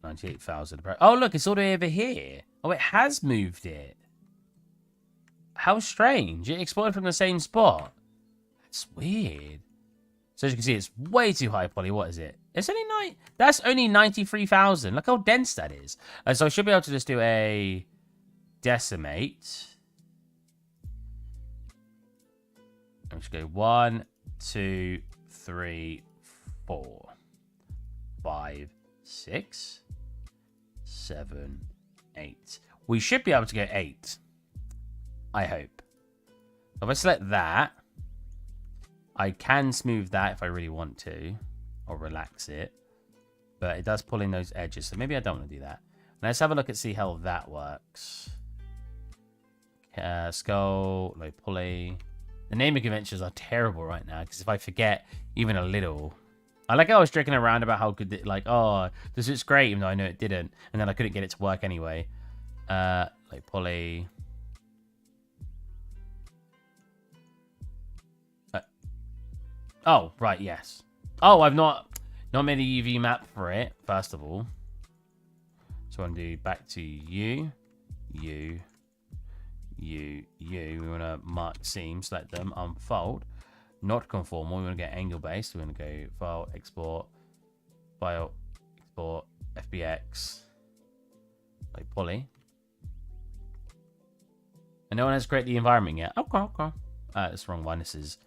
98,000. Oh, look, it's all the way over here. Oh, it has moved it. How strange. It exported from the same spot. That's weird. So as you can see, it's way too high poly. What is it? It's only that's only 93,000. Look how dense that is. So I should be able to just do a decimate. Let's go 1, 2, 3, 4, 5, 6, 7, 8. We should be able to get 8. I hope. If I select that, I can smooth that if I really want to, or relax it. But it does pull in those edges, so maybe I don't want to do that. Let's have a look and see how that works. Skull, low poly. The naming conventions are terrible right now, because if I forget even a little... I like how I was joking around about how good, like, oh, this is great, even though I know it didn't. And then I couldn't get it to work anyway. Low poly. Oh, right, yes. Oh, I've not made a UV map for it, first of all. So I'm going to do back to you. We want to mark seam, select them, unfold. Not conformal, we want to get angle based. We're going to go file, export, FBX, like poly. And no one has created the environment yet. Okay. That's the wrong one. Let's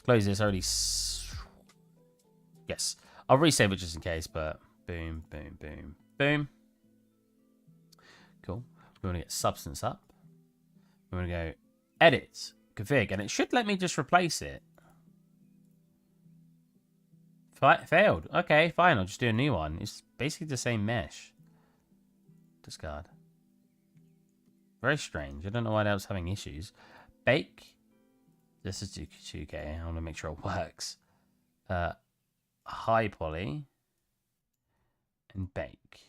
close this already. Yes. I'll resave it just in case, but boom, boom, boom, boom. Cool. We want to get substance up. We want to go edit, config, and it should let me just replace it. Failed. Okay, fine. I'll just do a new one. It's basically the same mesh. Discard. Very strange. I don't know why that was having issues. Bake. This is 2K. I want to make sure it works. High poly. And bake.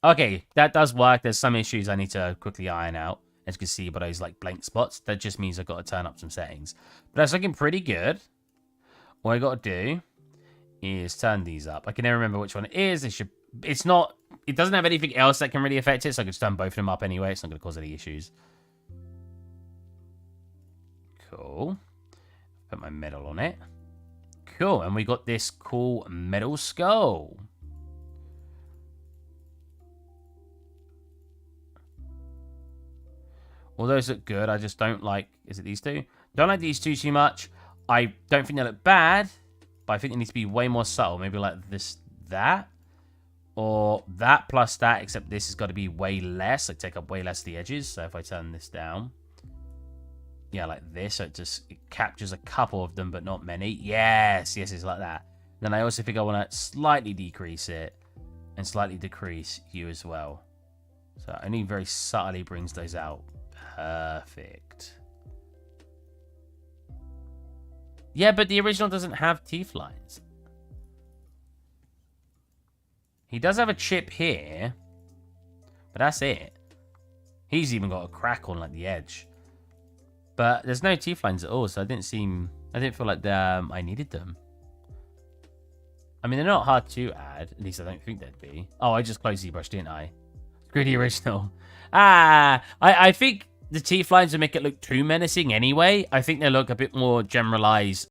Okay, that does work. There's some issues I need to quickly iron out. As you can see by those like blank spots. That just means I've got to turn up some settings. But that's looking pretty good. What I got to do is turn these up. I can never remember which one it is. It doesn't have anything else that can really affect it, so I can just turn both of them up anyway. It's not going to cause any issues. Cool. Put my metal on it. Cool. And we got this cool metal skull. All those look good. I just don't like... Is it these two? Don't like these two too much. I don't think they look bad, but I think they need to be way more subtle. Maybe like this, that, or that plus that, except this has got to be way less, like take up way less of the edges. So if I turn this down, yeah, like this, so it captures a couple of them, but not many. Yes, it's like that. Then I also think I want to slightly decrease it and slightly decrease you as well. So only very subtly brings those out. Perfect. Yeah, but the original doesn't have teeth lines. He does have a chip here, but that's it. He's even got a crack on like the edge. But there's no teeth lines at all, so I didn't feel like I needed them. I mean, they're not hard to add. At least I don't think they'd be. Oh, I just closed ZBrush, didn't I? Screw the original. I think the teeth lines would make it look too menacing anyway. I think they look a bit more generalized